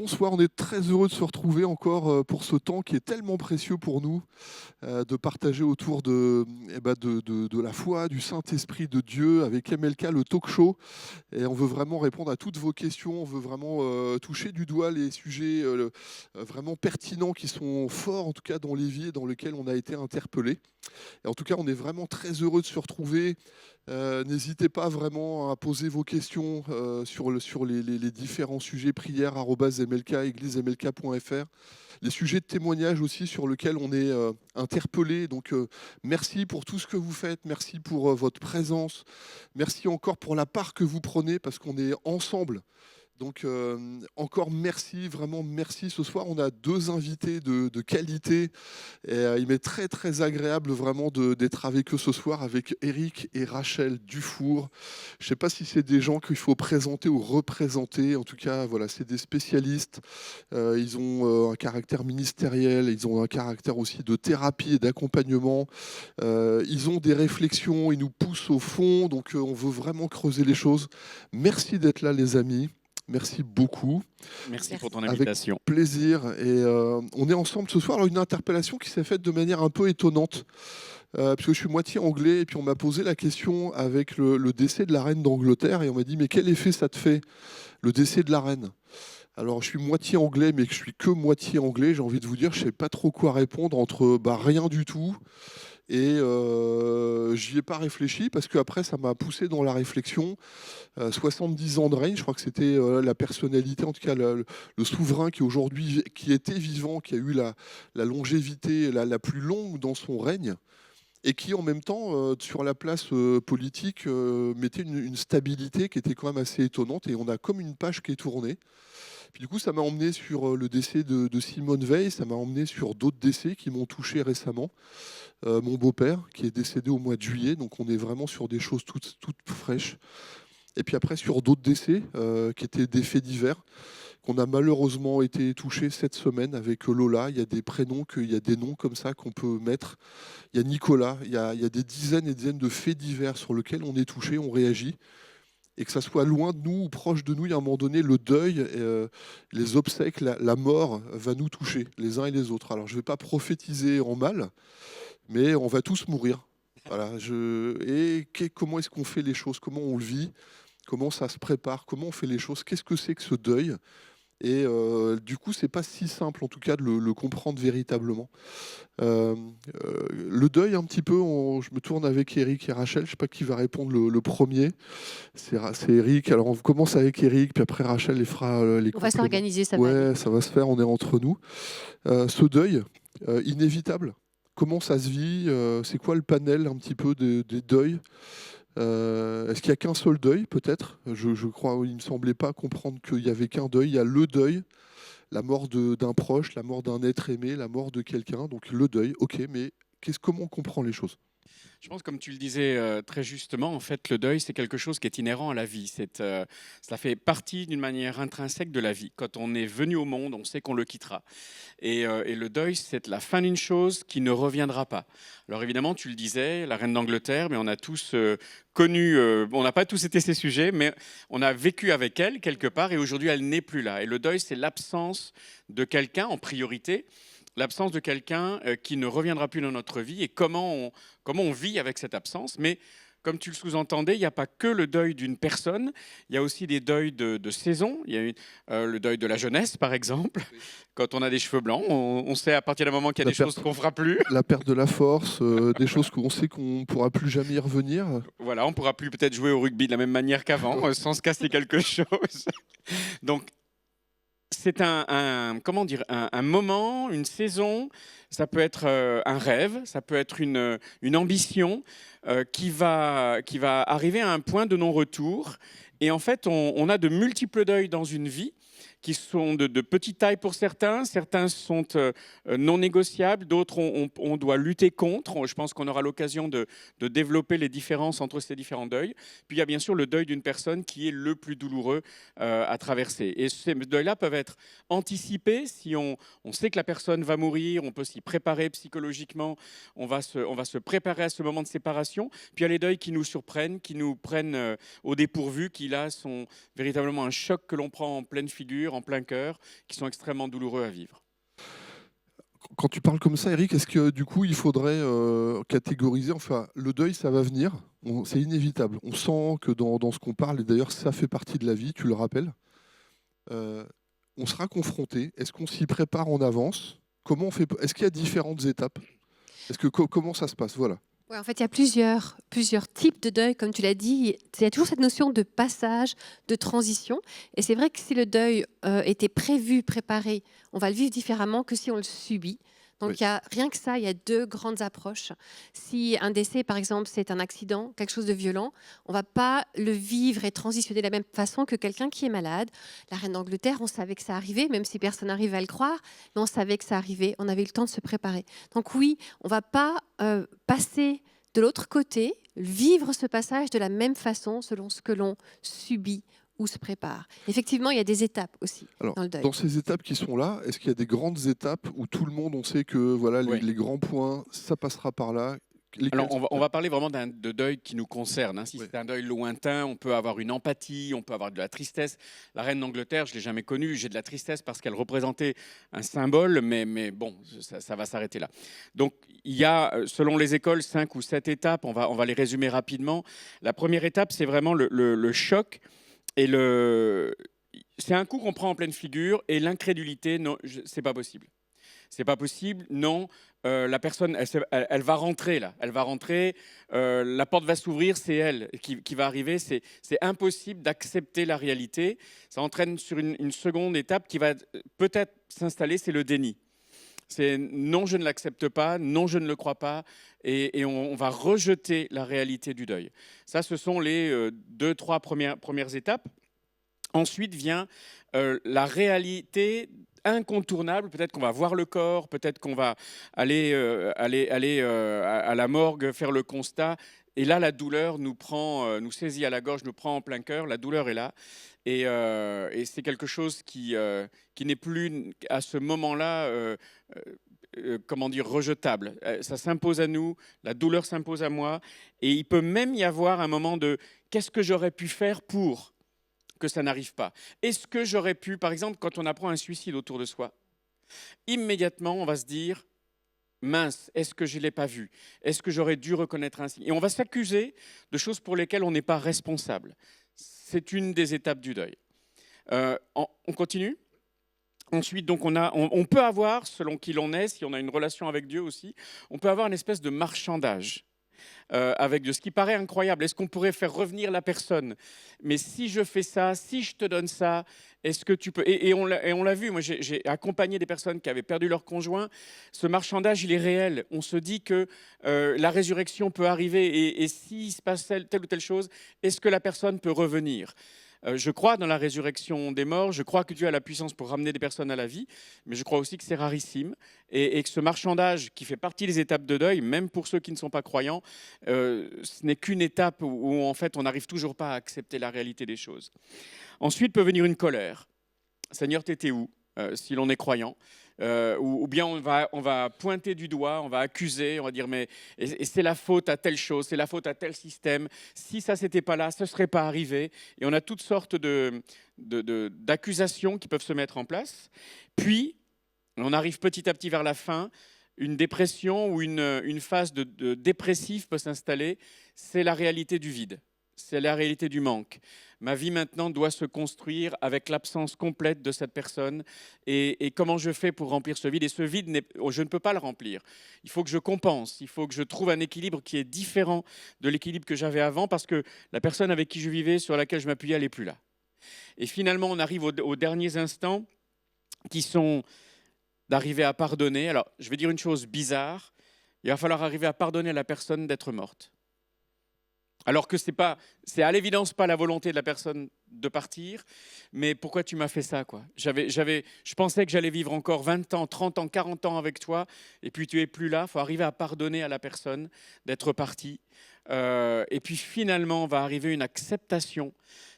bonsoir, on est très heureux de se retrouver encore pour ce temps qui est tellement précieux pour nous, de partager autour de la foi, du Saint-Esprit de Dieu avec MLK, le talk show. Et on veut vraiment répondre à toutes vos questions, on veut vraiment toucher du doigt les sujets vraiment pertinents qui sont forts, en tout cas dans les vies et dans lesquels on a été interpellés. Et en tout cas, on est vraiment très heureux de se retrouver. N'hésitez pas vraiment à poser vos questions sur les différents sujets prière@mlk, églisemlk.fr. Les sujets de témoignage aussi sur lesquels on est interpellé. Donc merci pour tout ce que vous faites, merci pour votre présence, merci encore pour la part que vous prenez parce qu'on est ensemble. Donc encore merci, vraiment merci. Ce soir, on a deux invités de qualité. Et, il m'est très très agréable vraiment d'être avec eux ce soir, avec Eric et Rachel Dufour. Je ne sais pas si c'est des gens qu'il faut présenter ou représenter. En tout cas, voilà, c'est des spécialistes. Ils ont un caractère ministériel, ils ont un caractère aussi de thérapie et d'accompagnement. Ils ont des réflexions, ils nous poussent au fond. Donc on veut vraiment creuser les choses. Merci d'être là, les amis. Merci beaucoup. Merci pour ton Avec invitation. plaisir. Et on est ensemble ce soir. Alors, une interpellation qui s'est faite de manière un peu étonnante, puisque je suis moitié anglais, et puis on m'a posé la question avec le décès de la reine d'Angleterre, et on m'a dit, mais quel effet ça te fait, le décès de la reine? Alors, je suis moitié anglais, mais que je suis que moitié anglais. J'ai envie de vous dire, je ne sais pas trop quoi répondre entre rien du tout. Et j'y ai pas réfléchi parce qu'après, ça m'a poussé dans la réflexion. 70 ans de règne, je crois que c'était la personnalité, en tout cas le souverain qui aujourd'hui, qui était vivant, qui a eu la longévité la plus longue dans son règne, et qui en même temps, sur la place politique, mettait une stabilité qui était quand même assez étonnante. Et on a comme une page qui est tournée. Puis du coup, ça m'a emmené sur le décès de Simone Veil, ça m'a emmené sur d'autres décès qui m'ont touché récemment. Mon beau-père, qui est décédé au mois de juillet, donc on est vraiment sur des choses toutes fraîches. Et puis après, sur d'autres décès, qui étaient des faits divers, qu'on a malheureusement été touchés cette semaine avec Lola. Il y a des prénoms, il y a des noms comme ça qu'on peut mettre. Il y a Nicolas, il y a des dizaines et dizaines de faits divers sur lesquels on est touché, on réagit. Et que ça soit loin de nous ou proche de nous, il y a un moment donné, le deuil, les obsèques, la mort va nous toucher, les uns et les autres. Alors je ne vais pas prophétiser en mal, mais on va tous mourir. Voilà, comment est-ce qu'on fait les choses? Comment on le vit? Comment ça se prépare? Comment on fait les choses? Qu'est-ce que c'est que ce deuil? Et du coup, c'est pas si simple, en tout cas, de le comprendre véritablement. Euh, le deuil, un petit peu, je me tourne avec Eric et Rachel. Je sais pas qui va répondre le premier. C'est Eric. Alors, on commence avec Eric, puis après Rachel les fera les On va compléments. s'organiser, ça va Ouais, aller. ça va se faire, on est entre nous. Ce deuil, inévitable, comment ça se vit? C'est quoi le panel un petit peu des deuils? Est-ce qu'il n'y a qu'un seul deuil, peut-être? Je crois, il ne me semblait pas comprendre qu'il n'y avait qu'un deuil. Il y a le deuil, la mort d'un proche, la mort d'un être aimé, la mort de quelqu'un. Donc le deuil, ok, mais comment on comprend les choses? Je pense, comme tu le disais très justement, en fait, le deuil, c'est quelque chose qui est inhérent à la vie. Ça fait partie d'une manière intrinsèque de la vie. Quand on est venu au monde, on sait qu'on le quittera. Et le deuil, c'est la fin d'une chose qui ne reviendra pas. Alors évidemment, tu le disais, la reine d'Angleterre, mais on a tous connu, on n'a pas tous été ses sujets, mais on a vécu avec elle quelque part, et aujourd'hui, elle n'est plus là. Et le deuil, c'est l'absence de quelqu'un en priorité, l'absence de quelqu'un qui ne reviendra plus dans notre vie, et comment on vit avec cette absence. Mais comme tu le sous-entendais, il n'y a pas que le deuil d'une personne, il y a aussi des deuils de saison. Il y a le deuil de la jeunesse, par exemple. Oui. Quand on a des cheveux blancs, on sait à partir d'un moment qu'il y a des choses qu'on ne fera plus. La perte de la force, des choses qu'on sait qu'on ne pourra plus jamais y revenir. Voilà, on ne pourra plus peut-être jouer au rugby de la même manière qu'avant, sans se casser quelque chose. Donc, c'est comment dire, un moment, une saison, ça peut être un rêve, ça peut être une ambition qui va arriver à un point de non-retour. Et en fait, on a de multiples deuils dans une vie qui sont de petite taille pour certains. Certains sont non négociables, d'autres on doit lutter contre. Je pense qu'on aura l'occasion de développer les différences entre ces différents deuils. Puis il y a bien sûr le deuil d'une personne qui est le plus douloureux à traverser. Et ces deuils-là peuvent être anticipés si on sait que la personne va mourir, on peut s'y préparer psychologiquement, on va se préparer à ce moment de séparation. Puis il y a les deuils qui nous surprennent, qui nous prennent au dépourvu, qui là sont véritablement un choc que l'on prend en pleine figure, blessures en plein cœur qui sont extrêmement douloureux à vivre. Quand tu parles comme ça, Eric, est-ce que du coup, il faudrait catégoriser, enfin, le deuil, ça va venir, c'est inévitable. On sent que dans ce qu'on parle, et d'ailleurs, ça fait partie de la vie, tu le rappelles, on sera confronté. Est-ce qu'on s'y prépare en avance? Comment on fait? Est-ce qu'il y a différentes étapes? Comment ça se passe? Voilà. Ouais, en fait, il y a plusieurs types de deuil, comme tu l'as dit. Il y a toujours cette notion de passage, de transition. Et c'est vrai que si le deuil était prévu, préparé, on va le vivre différemment que si on le subit. Donc, Oui. rien que ça, il y a deux grandes approches. Si un décès, par exemple, c'est un accident, quelque chose de violent, on ne va pas le vivre et transitionner de la même façon que quelqu'un qui est malade. La reine d'Angleterre, on savait que ça arrivait, même si personne n'arrive à le croire, mais on savait que ça arrivait. On avait eu le temps de se préparer. Donc oui, on ne va pas passer de l'autre côté, vivre ce passage de la même façon selon ce que l'on subit ou se prépare. Effectivement, il y a des étapes aussi Alors, dans le deuil. dans ces étapes qui sont là, est-ce qu'il y a des grandes étapes où tout le monde, on sait que voilà, Oui. les grands points, ça passera par là? Alors, on va parler vraiment de deuil qui nous concerne. Hein. Si Oui. c'est un deuil lointain, on peut avoir une empathie, on peut avoir de la tristesse. La reine d'Angleterre, je ne l'ai jamais connue, j'ai de la tristesse parce qu'elle représentait un symbole, mais bon, ça va s'arrêter là. Donc, il y a, selon les écoles, 5 ou 7 étapes, on va les résumer rapidement. La première étape, c'est vraiment le choc et c'est un coup qu'on prend en pleine figure et l'incrédulité, non, c'est pas possible. C'est pas possible, non. La personne, elle va rentrer là. Elle va rentrer. La porte va s'ouvrir, c'est elle qui va arriver. C'est impossible d'accepter la réalité. Ça entraîne sur une seconde étape qui va peut-être s'installer, c'est le déni. C'est non, je ne l'accepte pas, non, je ne le crois pas, et on va rejeter la réalité du deuil. Ça, ce sont les 2-3 premières étapes. Ensuite vient la réalité incontournable. Peut-être qu'on va voir le corps, peut-être qu'on va aller à la morgue faire le constat. Et là, la douleur nous saisit à la gorge, nous prend en plein cœur. La douleur est là. Et c'est quelque chose qui n'est plus, à ce moment-là, comment dire, rejetable. Ça s'impose à nous, la douleur s'impose à moi. Et il peut même y avoir un moment de « qu'est-ce que j'aurais pu faire pour ?» que ça n'arrive pas. Est-ce que j'aurais pu, par exemple, quand on apprend un suicide autour de soi, immédiatement, on va se dire « mince, est-ce que je ne l'ai pas vu? Est-ce que j'aurais dû reconnaître un signe ?» Et on va s'accuser de choses pour lesquelles on n'est pas responsable. C'est une des étapes du deuil. On continue. Ensuite, donc, on peut avoir, selon qui l'on est, si on a une relation avec Dieu aussi, on peut avoir une espèce de marchandage. Avec de ce qui paraît incroyable. Est-ce qu'on pourrait faire revenir la personne? Mais si je fais ça, si je te donne ça, est-ce que tu peux? Et on l'a vu, moi j'ai accompagné des personnes qui avaient perdu leur conjoint. Ce marchandage, il est réel. On se dit que la résurrection peut arriver et s'il se passe telle ou telle chose, est-ce que la personne peut revenir? Je crois dans la résurrection des morts, je crois que Dieu a la puissance pour ramener des personnes à la vie, mais je crois aussi que c'est rarissime et que ce marchandage qui fait partie des étapes de deuil, même pour ceux qui ne sont pas croyants, ce n'est qu'une étape où en fait on n'arrive toujours pas à accepter la réalité des choses. Ensuite peut venir une colère. Seigneur, t'étais où si l'on est croyant? Ou bien on va pointer du doigt, on va accuser, on va dire mais et c'est la faute à telle chose, c'est la faute à tel système. Si ça s'était pas là, ce serait pas arrivé. Et on a toutes sortes d'accusations qui peuvent se mettre en place. Puis on arrive petit à petit vers la fin. Une dépression ou une phase de dépressif peut s'installer. C'est la réalité du vide. C'est la réalité du manque. Ma vie maintenant doit se construire avec l'absence complète de cette personne. Et comment je fais pour remplir ce vide? Et ce vide, je ne peux pas le remplir. Il faut que je compense. Il faut que je trouve un équilibre qui est différent de l'équilibre que j'avais avant parce que la personne avec qui je vivais, sur laquelle je m'appuyais, elle n'est plus là. Et finalement, on arrive aux derniers instants qui sont d'arriver à pardonner. Alors, je vais dire une chose bizarre. Il va falloir arriver à pardonner à la personne d'être morte. Alors que c'est à l'évidence pas la volonté de la personne de partir, mais pourquoi tu m'as fait ça quoi? Je pensais que j'allais vivre encore 20 ans, 30 ans, 40 ans avec toi, et puis tu es plus là. Il faut arriver à pardonner à la personne d'être partie. Et puis finalement, va arriver une acceptation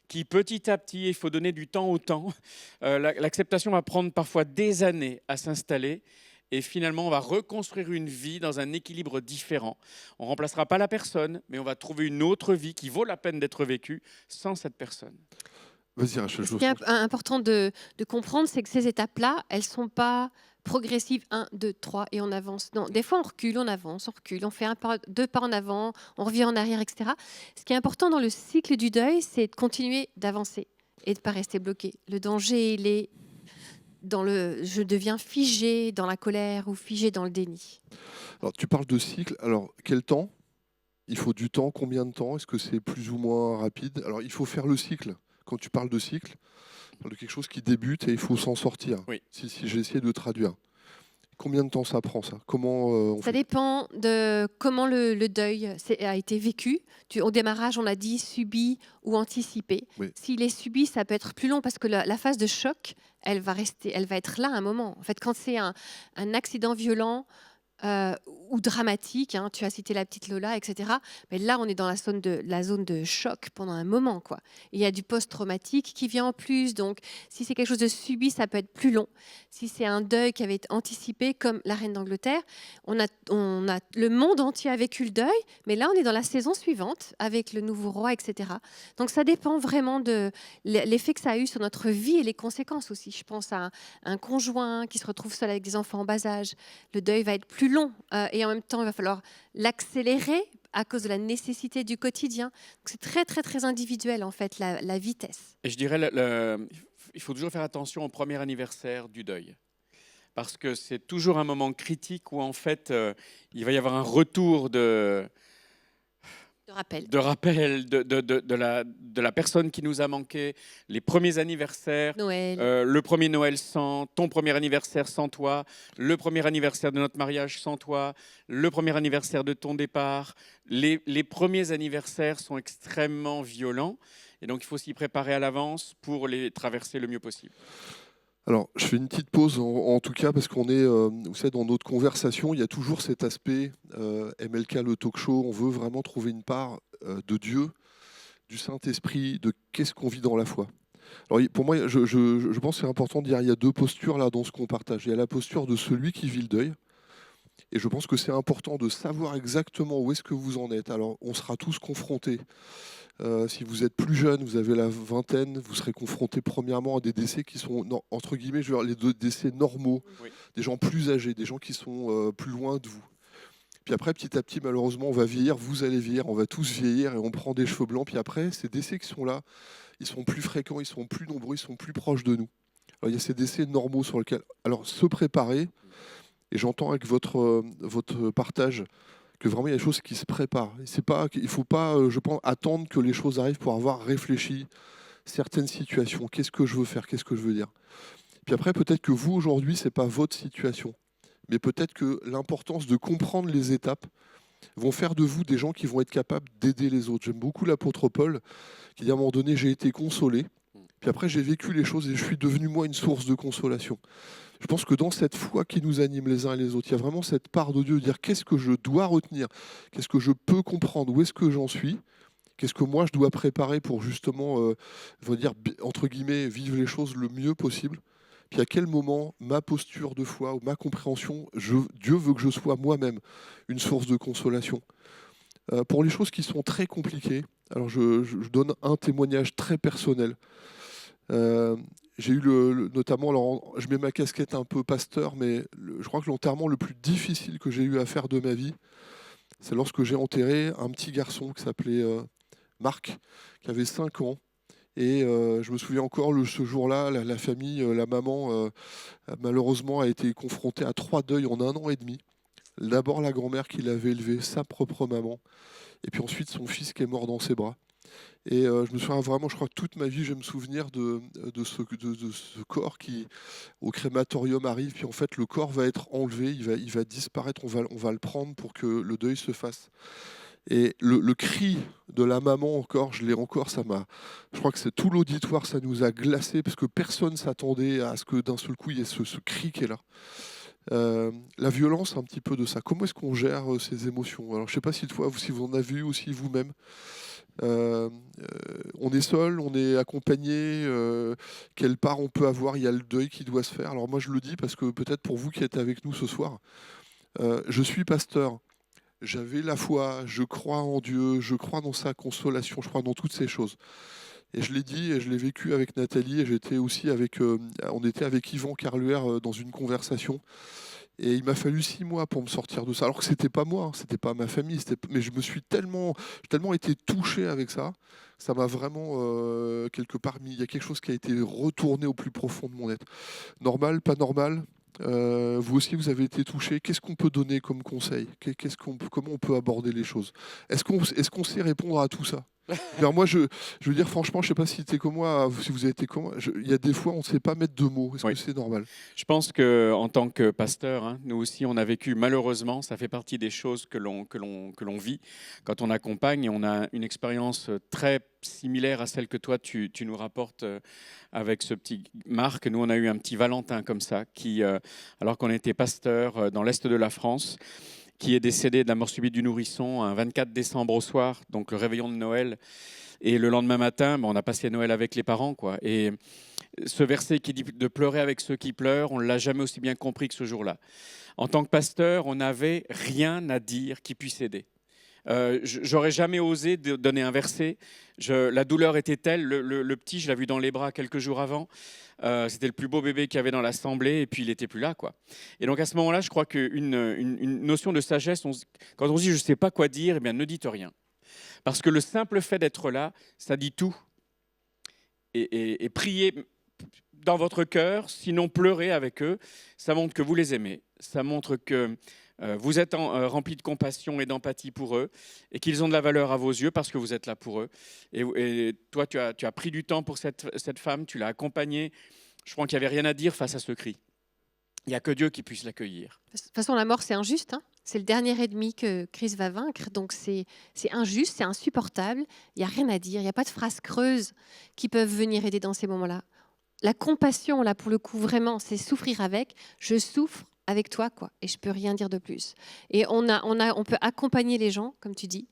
qui petit à petit, il faut donner du temps au temps. L'acceptation va prendre parfois des années à s'installer. Et finalement, on va reconstruire une vie dans un équilibre différent. On ne remplacera pas la personne, mais on va trouver une autre vie qui vaut la peine d'être vécue sans cette personne. Vas-y, Rachel, je Ce veux qui est bien. important de comprendre, c'est que ces étapes-là, elles ne sont pas progressives, 1, 2, 3, et on avance. Non, des fois, on recule, on avance, on recule, on fait un pas, 2 pas en avant, on revient en arrière, etc. Ce qui est important dans le cycle du deuil, c'est de continuer d'avancer et de ne pas rester bloqué. Le danger, il est dans le je deviens figé dans la colère ou figé dans le déni. Alors, tu parles de cycle. Alors, quel temps? Il faut du temps. Combien de temps? Est-ce que c'est plus ou moins rapide? Alors, il faut faire le cycle. Quand tu parles de cycle, tu parles de quelque chose qui débute et il faut s'en sortir. Oui. Si j'ai essayé de traduire. Combien de temps ça prend, ça? Comment on Ça fait? dépend de comment le deuil a été vécu. Au démarrage, on a dit subi ou anticipé. Oui. S'il est subi, ça peut être plus long parce que la phase de choc, elle va être là un moment. En fait, quand c'est un accident violent, euh, ou dramatique, hein, tu as cité la petite Lola, etc. Mais là, on est dans la zone de choc pendant un moment, quoi. Il y a du post-traumatique qui vient en plus, donc si c'est quelque chose de subi, ça peut être plus long. Si c'est un deuil qui avait été anticipé, comme la reine d'Angleterre, le monde entier a vécu le deuil, mais là, on est dans la saison suivante avec le nouveau roi, etc. Donc ça dépend vraiment de l'effet que ça a eu sur notre vie et les conséquences aussi. Je pense à un conjoint qui se retrouve seul avec des enfants en bas âge. Le deuil va être plus long et en même temps, il va falloir l'accélérer à cause de la nécessité du quotidien. Donc, c'est très, très, très individuel, en fait, la vitesse. Et je dirais, il faut toujours faire attention au premier anniversaire du deuil. Parce que c'est toujours un moment critique où, en fait, il va y avoir un retour De rappel. de rappel de la personne qui nous a manqué, les premiers anniversaires, Noël. le premier Noël sans, ton premier anniversaire sans toi, le premier anniversaire de notre mariage sans toi, le premier anniversaire de ton départ. Les premiers anniversaires sont extrêmement violents et donc il faut s'y préparer à l'avance pour les traverser le mieux possible. Alors, je fais une petite pause en tout cas parce qu'on est, vous savez, dans notre conversation, il y a toujours cet aspect MLK, le talk show. On veut vraiment trouver une part de Dieu, du Saint-Esprit, de qu'est-ce qu'on vit dans la foi. Alors, pour moi, je pense que c'est important de dire il y a deux postures là dans ce qu'on partage. Il y a la posture de celui qui vit le deuil. Et je pense que c'est important de savoir exactement où est-ce que vous en êtes. Alors, on sera tous confrontés. Si vous êtes plus jeune, vous avez la vingtaine, vous serez confronté premièrement à des décès qui sont, non, entre guillemets, je veux dire, les deux décès normaux, Oui. des gens plus âgés, des gens qui sont plus loin de vous. Puis après, petit à petit, malheureusement, on va vieillir, vous allez vieillir, on va tous vieillir et on prend des cheveux blancs. Puis après, ces décès qui sont là, ils sont plus fréquents, ils sont plus nombreux, ils sont plus proches de nous. Alors, il y a ces décès normaux sur lesquels, alors, se préparer. Et j'entends avec votre partage que vraiment il y a des choses qui se préparent. Il ne faut pas, je pense, attendre que les choses arrivent pour avoir réfléchi certaines situations. Qu'est-ce que je veux faire? Qu'est-ce que je veux dire? Puis après, peut-être que vous, aujourd'hui, ce n'est pas votre situation. Mais peut-être que l'importance de comprendre les étapes vont faire de vous des gens qui vont être capables d'aider les autres. J'aime beaucoup l'apôtre Paul, qui dit à un moment donné, j'ai été consolé. Puis après, j'ai vécu les choses et je suis devenu, moi, une source de consolation. Je pense que dans cette foi qui nous anime les uns et les autres, il y a vraiment cette part de Dieu de dire qu'est-ce que je dois retenir, qu'est-ce que je peux comprendre, où est-ce que j'en suis, qu'est-ce que moi je dois préparer pour justement, dire, entre guillemets, vivre les choses le mieux possible. Puis à quel moment ma posture de foi ou ma compréhension, Dieu veut que je sois moi-même une source de consolation. Pour les choses qui sont très compliquées, alors je donne un témoignage très personnel. J'ai eu notamment, alors, je mets ma casquette un peu pasteur, mais je crois que l'enterrement le plus difficile que j'ai eu à faire de ma vie, c'est lorsque j'ai enterré un petit garçon qui s'appelait Marc, qui avait 5 ans. Et je me souviens encore, ce jour-là, la famille, la maman, malheureusement, a été confrontée à 3 deuils en 1 an et demi. D'abord la grand-mère qui l'avait élevé, sa propre maman, et puis ensuite son fils qui est mort dans ses bras. Et je me souviens vraiment, je crois que toute ma vie, je vais me souvenir de ce corps qui, au crématorium, arrive. Puis en fait, le corps va être enlevé, il va disparaître, on va le prendre pour que le deuil se fasse. Et le cri de la maman encore, je l'ai encore, je crois que c'est tout l'auditoire, ça nous a glacé parce que personne s'attendait à ce que d'un seul coup, il y ait ce cri qui est là. La violence, un petit peu de ça. Comment est-ce qu'on gère ces émotions? Alors, je ne sais pas si si vous en avez vu aussi vous-même. On est seul, on est accompagné, quelle part on peut avoir, il y a le deuil qui doit se faire. Alors moi je le dis parce que peut-être pour vous qui êtes avec nous ce soir, je suis pasteur, j'avais la foi, je crois en Dieu, je crois dans sa consolation, je crois dans toutes ces choses. Et je l'ai dit et je l'ai vécu avec Nathalie. Et j'étais aussi on était avec Yvan Carluère dans une conversation. Et il m'a fallu 6 mois pour me sortir de ça. Alors que c'était pas moi, hein, c'était pas ma famille. Mais je me suis tellement été touché avec ça. Ça m'a vraiment quelque part mis. Il y a quelque chose qui a été retourné au plus profond de mon être. Normal, pas normal. Vous aussi, vous avez été touché. Qu'est-ce qu'on peut donner comme conseil? Comment on peut aborder les choses? Est-ce qu'on sait répondre à tout ça? Alors moi, je veux dire, franchement, je sais pas si t'es comme moi, si vous avez été comme moi. Il y a des fois, on ne sait pas mettre de mots. Est-ce Oui. que c'est normal? Je pense qu'en tant que pasteur, hein, nous aussi, on a vécu, malheureusement, ça fait partie des choses que l'on vit quand on accompagne. Et on a une expérience très similaire à celle que toi, tu nous rapportes avec ce petit Marc. Nous, on a eu un petit Valentin comme ça, qui, alors qu'on était pasteur dans l'Est de la France, qui est décédé de la mort subite du nourrisson un 24 décembre au soir, donc le réveillon de Noël. Et le lendemain matin, on a passé Noël avec les parents, quoi. Et ce verset qui dit de pleurer avec ceux qui pleurent, on ne l'a jamais aussi bien compris que ce jour-là. En tant que pasteur, on n'avait rien à dire qui puisse aider. J'aurais jamais osé donner un verset. La douleur était telle. Le petit, je l'ai vu dans les bras quelques jours avant. C'était le plus beau bébé qu'il y avait dans l'assemblée, et puis il n'était plus là, quoi. Et donc à ce moment-là, je crois qu'une notion de sagesse, quand on se dit je ne sais pas quoi dire, eh bien ne dites rien. Parce que le simple fait d'être là, ça dit tout. Et priez dans votre cœur, sinon pleurez avec eux, ça montre que vous les aimez. Ça montre que vous êtes rempli de compassion et d'empathie pour eux, et qu'ils ont de la valeur à vos yeux parce que vous êtes là pour eux. Et toi, tu as pris du temps pour cette femme, tu l'as accompagnée. Je crois qu'il n'y avait rien à dire face à ce cri. Il n'y a que Dieu qui puisse l'accueillir. De toute façon, la mort, c'est injuste, hein. C'est le dernier ennemi que Christ va vaincre. Donc, c'est injuste, c'est insupportable. Il n'y a rien à dire. Il n'y a pas de phrases creuses qui peuvent venir aider dans ces moments-là. La compassion, là, pour le coup, vraiment, c'est souffrir avec. Je souffre avec toi, quoi. Et je ne peux rien dire de plus. Et on peut accompagner les gens, comme tu dis,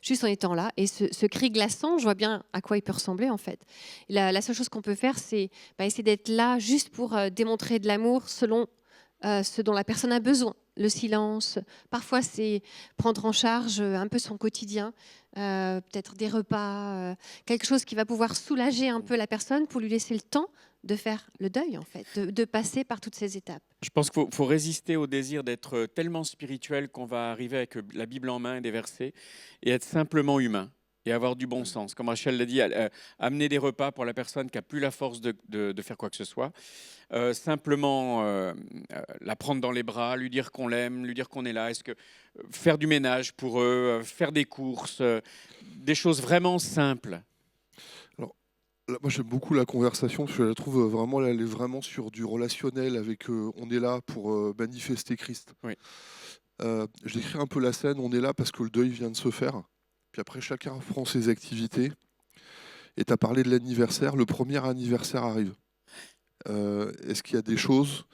juste en étant là. Et ce cri glaçant, je vois bien à quoi il peut ressembler, en fait. La seule chose qu'on peut faire, c'est essayer d'être là juste pour démontrer de l'amour selon ce dont la personne a besoin. Le silence, parfois c'est prendre en charge un peu son quotidien, peut-être des repas, quelque chose qui va pouvoir soulager un peu la personne pour lui laisser le temps de faire le deuil, en fait, de passer par toutes ces étapes. Je pense qu'il faut résister au désir d'être tellement spirituel qu'on va arriver avec la Bible en main et des versets et être simplement humain et avoir du bon sens. Comme Rachel l'a dit, amener des repas pour la personne qui n'a plus la force de faire quoi que ce soit. Simplement la prendre dans les bras, lui dire qu'on l'aime, lui dire qu'on est là. Faire du ménage pour eux, faire des courses, des choses vraiment simples. Alors, là, moi, j'aime beaucoup la conversation parce que je la trouve vraiment, elle est vraiment sur du relationnel avec. On est là pour manifester Christ. Oui. Je décris un peu la scène. On est là parce que le deuil vient de se faire. Puis après, chacun reprend ses activités. Et tu as parlé de l'anniversaire. Le premier anniversaire arrive. Est-ce qu'il y a des choses?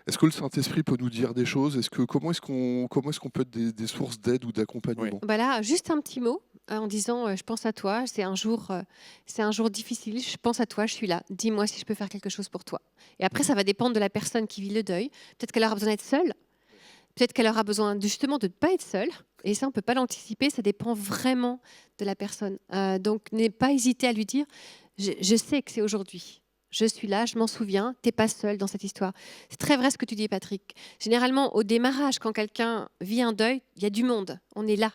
Est-ce que le Saint-Esprit peut nous dire des choses? Comment est-ce qu'on peut être des sources d'aide ou d'accompagnement? Bah là, juste un petit mot en disant je pense à toi, c'est un jour difficile, je pense à toi, je suis là, dis-moi si je peux faire quelque chose pour toi. Et après, ça va dépendre de la personne qui vit le deuil. Peut-être qu'elle aura besoin d'être seule, peut-être qu'elle aura besoin justement de ne pas être seule. Et ça, on ne peut pas l'anticiper, ça dépend vraiment de la personne. Donc, n'ayez pas hésité à lui dire je sais que c'est aujourd'hui. Je suis là, je m'en souviens, tu n'es pas seul dans cette histoire. C'est très vrai ce que tu dis, Patrick. Généralement, au démarrage, quand quelqu'un vit un deuil, il y a du monde, on est là.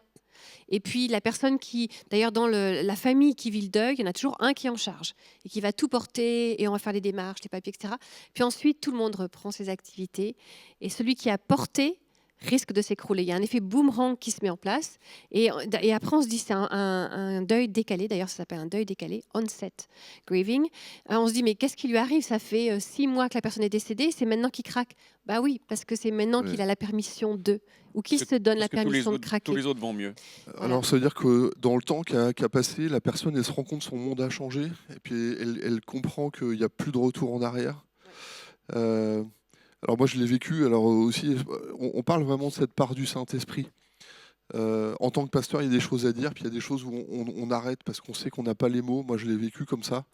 Et puis, la personne qui, d'ailleurs, dans la famille qui vit le deuil, il y en a toujours un qui est en charge et qui va tout porter et on va faire les démarches, les papiers, etc. Puis ensuite, tout le monde reprend ses activités et celui qui a porté risque de s'écrouler. Il y a un effet boomerang qui se met en place. Et après, on se dit c'est un deuil décalé. D'ailleurs, ça s'appelle un deuil décalé, onset grieving. On se dit, mais qu'est-ce qui lui arrive? Ça fait 6 mois que la personne est décédée, c'est maintenant qu'il craque. Bah oui, parce que c'est maintenant qu'il a la permission de, ou qu'il se donne la permission de craquer. Tous les autres vont mieux. Alors, ça veut dire que dans le temps qu'a passé, la personne, elle se rend compte que son monde a changé. Et puis, elle comprend qu'il n'y a plus de retour en arrière. Alors moi je l'ai vécu, alors aussi on parle vraiment de cette part du Saint-Esprit. En tant que pasteur, il y a des choses à dire, puis il y a des choses où on arrête parce qu'on sait qu'on n'a pas les mots. Moi je l'ai vécu comme ça.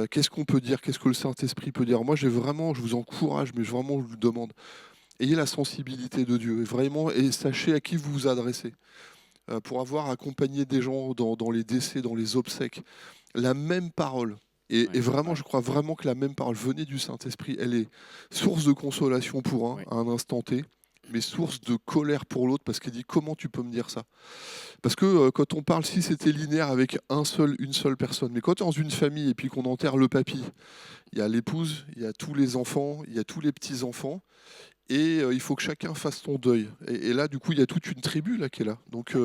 Qu'est-ce qu'on peut dire? Qu'est-ce que le Saint-Esprit peut dire? Moi je vous encourage, mais je vous le demande. Ayez la sensibilité de Dieu, et vraiment, et sachez à qui vous vous adressez. pour avoir accompagné des gens dans les décès, dans les obsèques, la même parole. Et vraiment, je crois vraiment que la même parole venait du Saint-Esprit. Elle est source de consolation pour un, à un instant T, mais source de colère pour l'autre, parce qu'il dit comment tu peux me dire ça? Parce que quand on parle, si c'était linéaire avec une seule personne, mais quand tu es dans une famille et puis qu'on enterre le papy, il y a l'épouse, il y a tous les enfants, il y a tous les petits-enfants, et il faut que chacun fasse son deuil. Et là, du coup, il y a toute une tribu là qui est là. Donc,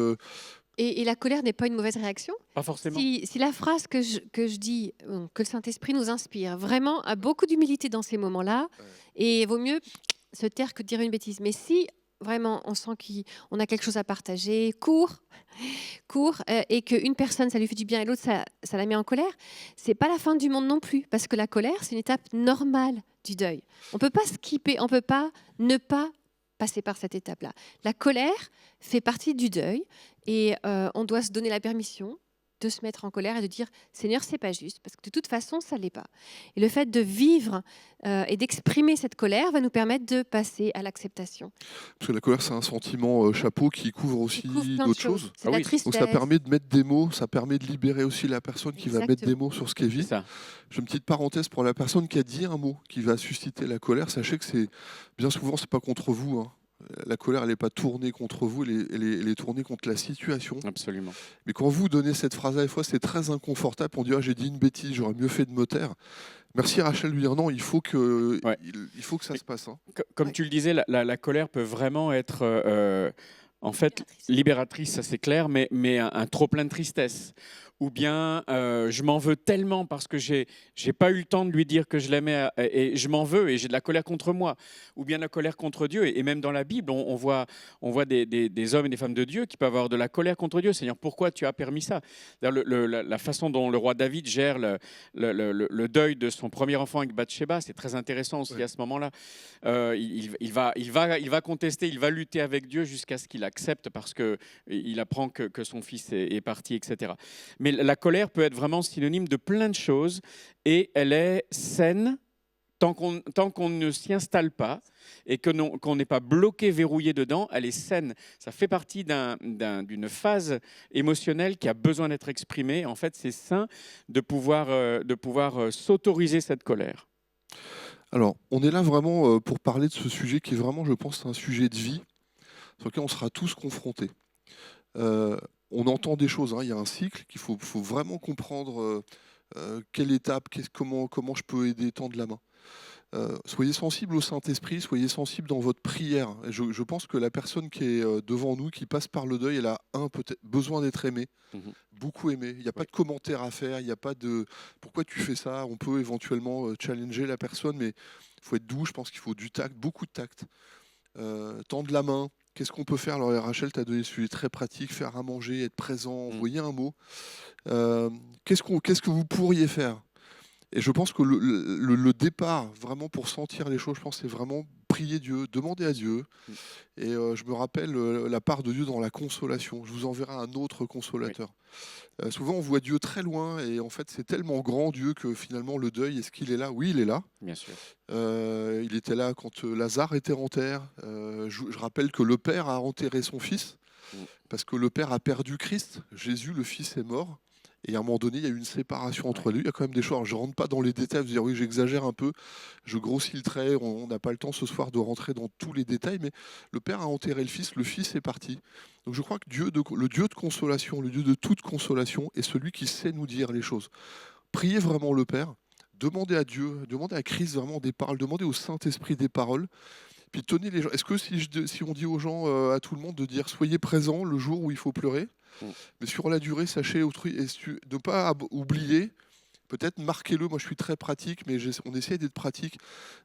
Et la colère n'est pas une mauvaise réaction. Pas forcément. Si la phrase que je dis, que le Saint-Esprit nous inspire, vraiment a beaucoup d'humilité dans ces moments-là, et vaut mieux se taire que de dire une bêtise. Mais si vraiment on sent qu'on a quelque chose à partager, court, et qu'une personne, ça lui fait du bien et l'autre, ça la met en colère, c'est pas la fin du monde non plus, parce que la colère, c'est une étape normale du deuil. On peut pas skipper, on peut pas ne pas passer par cette étape-là. La colère fait partie du deuil et on doit se donner la permission de se mettre en colère et de dire « Seigneur, c'est pas juste », parce que de toute façon, ça l'est pas. Et le fait de vivre et d'exprimer cette colère va nous permettre de passer à l'acceptation. parce que la colère, c'est un sentiment chapeau qui couvre aussi Qui couvre plein de d'autres choses. C'est la tristesse. Donc ça permet de mettre des mots, ça permet de libérer aussi la personne qui va mettre des mots sur ce qu'elle vit. Ça. J'ai une petite parenthèse pour la personne qui a dit un mot qui va susciter la colère. Sachez que c'est bien souvent, c'est pas contre vous, hein. La colère, elle n'est pas tournée contre vous, elle est tournée contre la situation. Absolument. Mais quand vous donnez cette phrase-là, des fois, c'est très inconfortable. On dit ah, j'ai dit une bêtise, j'aurais mieux fait de me taire. Merci Rachel de lui dire non, il faut que ça se passe. Hein. Comme tu le disais, la colère peut vraiment être en fait libératrice, ça c'est clair, mais un trop plein de tristesse. Ou bien je m'en veux tellement parce que j'ai pas eu le temps de lui dire que je l'aimais et je m'en veux et j'ai de la colère contre moi. Ou bien la colère contre Dieu. Et même dans la Bible, on voit des hommes et des femmes de Dieu qui peuvent avoir de la colère contre Dieu. Seigneur, pourquoi tu as permis ça? La façon dont le roi David gère le deuil de son premier enfant avec Bathsheba, c'est très intéressant aussi à ce moment-là. Il va contester, il va lutter avec Dieu jusqu'à ce qu'il accepte parce qu'il apprend que son fils est parti, etc. Mais la colère peut être vraiment synonyme de plein de choses et elle est saine tant qu'on ne s'y installe pas et qu'on n'est pas bloqué, verrouillé dedans. Elle est saine. Ça fait partie d'une phase émotionnelle qui a besoin d'être exprimée. En fait, c'est sain de pouvoir s'autoriser cette colère. Alors, on est là vraiment pour parler de ce sujet qui est vraiment, je pense, un sujet de vie sur lequel on sera tous confrontés. On entend des choses, hein. Il y a un cycle qu'il faut vraiment comprendre quelle étape, comment je peux aider, tendre la main. Soyez sensibles au Saint-Esprit, soyez sensibles dans votre prière. Et je pense que la personne qui est devant nous, qui passe par le deuil, elle a peut-être besoin d'être aimée, beaucoup aimée. Il n'y a pas de commentaire à faire, il n'y a pas de « pourquoi tu fais ça ?» On peut éventuellement challenger la personne, mais il faut être doux, je pense qu'il faut du tact, beaucoup de tact. Tendre la main. Qu'est-ce qu'on peut faire? Alors Rachel t'a donné celui très pratique, faire à manger, être présent, envoyer un mot. Qu'est-ce que vous pourriez faire? Et je pense que le départ, vraiment pour sentir les choses, je pense, c'est vraiment prier Dieu, demander à Dieu. Et je me rappelle la part de Dieu dans la consolation. Je vous enverrai un autre consolateur. Souvent, on voit Dieu très loin et en fait, c'est tellement grand Dieu que finalement, le deuil, est-ce qu'il est là? Oui, il est là. Bien sûr. Il était là quand Lazare était en terre. Je rappelle que le Père a enterré son Fils parce que le Père a perdu Christ. Jésus, le Fils, est mort. Et à un moment donné, il y a eu une séparation entre lui. Il y a quand même des choses. Alors, je ne rentre pas dans les détails. Vous dire oui, j'exagère un peu. Je grossis le trait. On n'a pas le temps ce soir de rentrer dans tous les détails. Mais le Père a enterré le Fils. Le Fils est parti. Donc je crois que le Dieu de consolation, le Dieu de toute consolation, est celui qui sait nous dire les choses. Priez vraiment le Père. Demandez à Dieu, demandez à Christ vraiment des paroles. Demandez au Saint-Esprit des paroles. Puis tenez les gens. Est-ce que si on dit aux gens, à tout le monde, de dire soyez présents le jour où il faut pleurer, mais sur la durée, sachez de ne pas oublier, peut-être marquez-le. Moi, je suis très pratique, mais on essaie d'être pratique.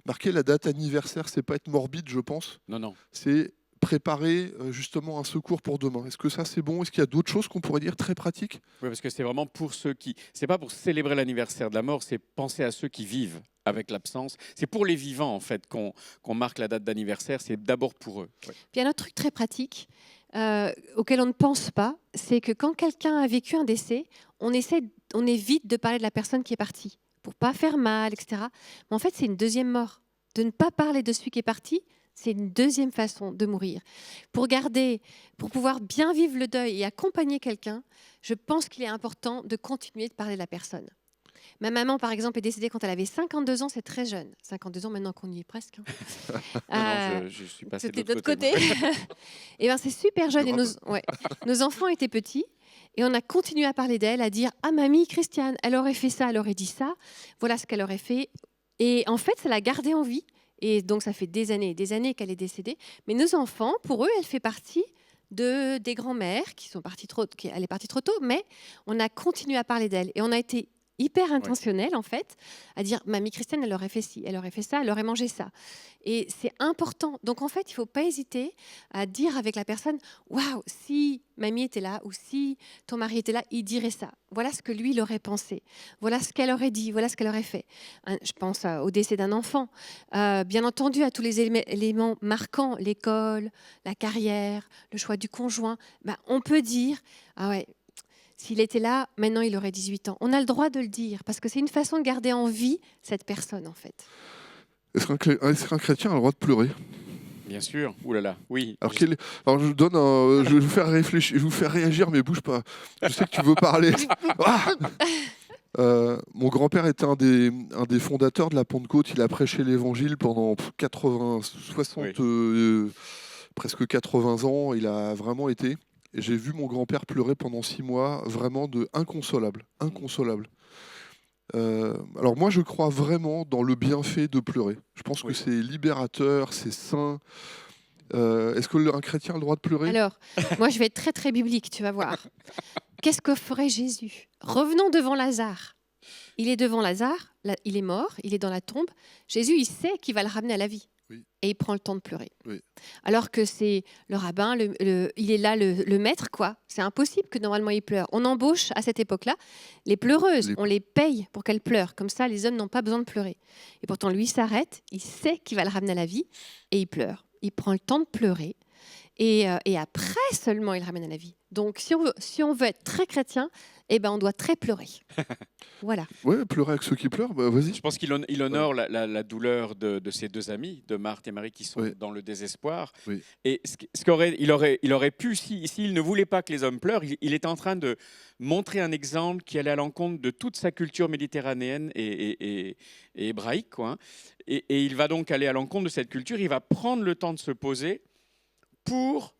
Marquer la date anniversaire, c'est pas être morbide, je pense. Non. C'est préparer justement un secours pour demain. Est-ce que ça, c'est bon? Est-ce qu'il y a d'autres choses qu'on pourrait dire très pratiques? Oui, parce que c'est vraiment pour ceux qui... C'est pas pour célébrer l'anniversaire de la mort, c'est penser à ceux qui vivent avec l'absence. C'est pour les vivants, en fait, qu'on marque la date d'anniversaire. C'est d'abord pour eux. Ouais. Puis il y a un autre truc très pratique auquel on ne pense pas, c'est que quand quelqu'un a vécu un décès, on évite de parler de la personne qui est partie, pour pas faire mal, etc. Mais en fait, c'est une deuxième mort. De ne pas parler de celui qui est parti, C'est une deuxième façon de mourir. Pour pouvoir bien vivre le deuil et accompagner quelqu'un, je pense qu'il est important de continuer de parler de la personne. Ma maman, par exemple, est décédée quand elle avait 52 ans, c'est très jeune. 52 ans maintenant qu'on y est presque. Non, je suis passé C'était de de l'autre l'autre côté. côté. Et ben, c'est super jeune. Et Durable. nos enfants étaient petits. Et on a continué à parler d'elle, à dire « Ah, mamie, Christiane, elle aurait fait ça, elle aurait dit ça. Voilà ce qu'elle aurait fait. » Et en fait, ça l'a gardée en vie. Et donc, ça fait des années qu'elle est décédée. Mais nos enfants, pour eux, elle fait partie des grands-mères elle est partie trop tôt, mais on a continué à parler d'elle. Et on a été hyper intentionnel, en fait, à dire « Mamie Christiane, elle aurait fait ci, elle aurait fait ça, elle aurait mangé ça. » Et c'est important. Donc, en fait, il ne faut pas hésiter à dire avec la personne « Waouh, si mamie était là ou si ton mari était là, il dirait ça. Voilà ce que lui, il aurait pensé. Voilà ce qu'elle aurait dit. Voilà ce qu'elle aurait fait. » Je pense au décès d'un enfant. Bien entendu, à tous les éléments marquants, l'école, la carrière, le choix du conjoint. On peut dire « Ah ouais, s'il était là, maintenant il aurait 18 ans. » On a le droit de le dire parce que c'est une façon de garder en vie cette personne, en fait. Est-ce qu'un chrétien a le droit de pleurer? Bien sûr. Ouh là là. Oui. Alors, je vais vous faire réfléchir, je vais vous faire réagir, mais bouge pas. Je sais que tu veux parler. Ah mon grand-père était un des fondateurs de la Pentecôte. Il a prêché l'évangile pendant 60, presque 80 ans. Il a vraiment été. Et j'ai vu mon grand-père pleurer pendant 6 mois, vraiment inconsolable. Inconsolable. Alors moi, je crois vraiment dans le bienfait de pleurer. Je pense que c'est libérateur, c'est sain. Est-ce qu'un chrétien a le droit de pleurer? Alors, moi, je vais être très, très biblique, tu vas voir. Qu'est-ce que ferait Jésus? Revenons devant Lazare. Il est devant Lazare, il est mort, il est dans la tombe. Jésus, il sait qu'il va le ramener à la vie. Oui. Et il prend le temps de pleurer. Oui. Alors que c'est le rabbin, il est là, le maître, quoi. C'est impossible que normalement il pleure. On embauche à cette époque-là les pleureuses, on les paye pour qu'elles pleurent. Comme ça, les hommes n'ont pas besoin de pleurer. Et pourtant, lui s'arrête, il sait qu'il va le ramener à la vie et il pleure. Il prend le temps de pleurer et après seulement il le ramène à la vie. Donc, si on veut être très chrétien, on doit très pleurer. Voilà. Ouais, pleurer avec ceux qui pleurent, vas-y. Je pense qu'il honore la douleur de ses deux amis, de Marthe et Marie, qui sont Oui. dans le désespoir. Oui. Et il aurait pu, s'il ne voulait pas que les hommes pleurent, il est en train de montrer un exemple qui allait à l'encontre de toute sa culture méditerranéenne et hébraïque, quoi. Et il va donc aller à l'encontre de cette culture. Il va prendre le temps de se poser pour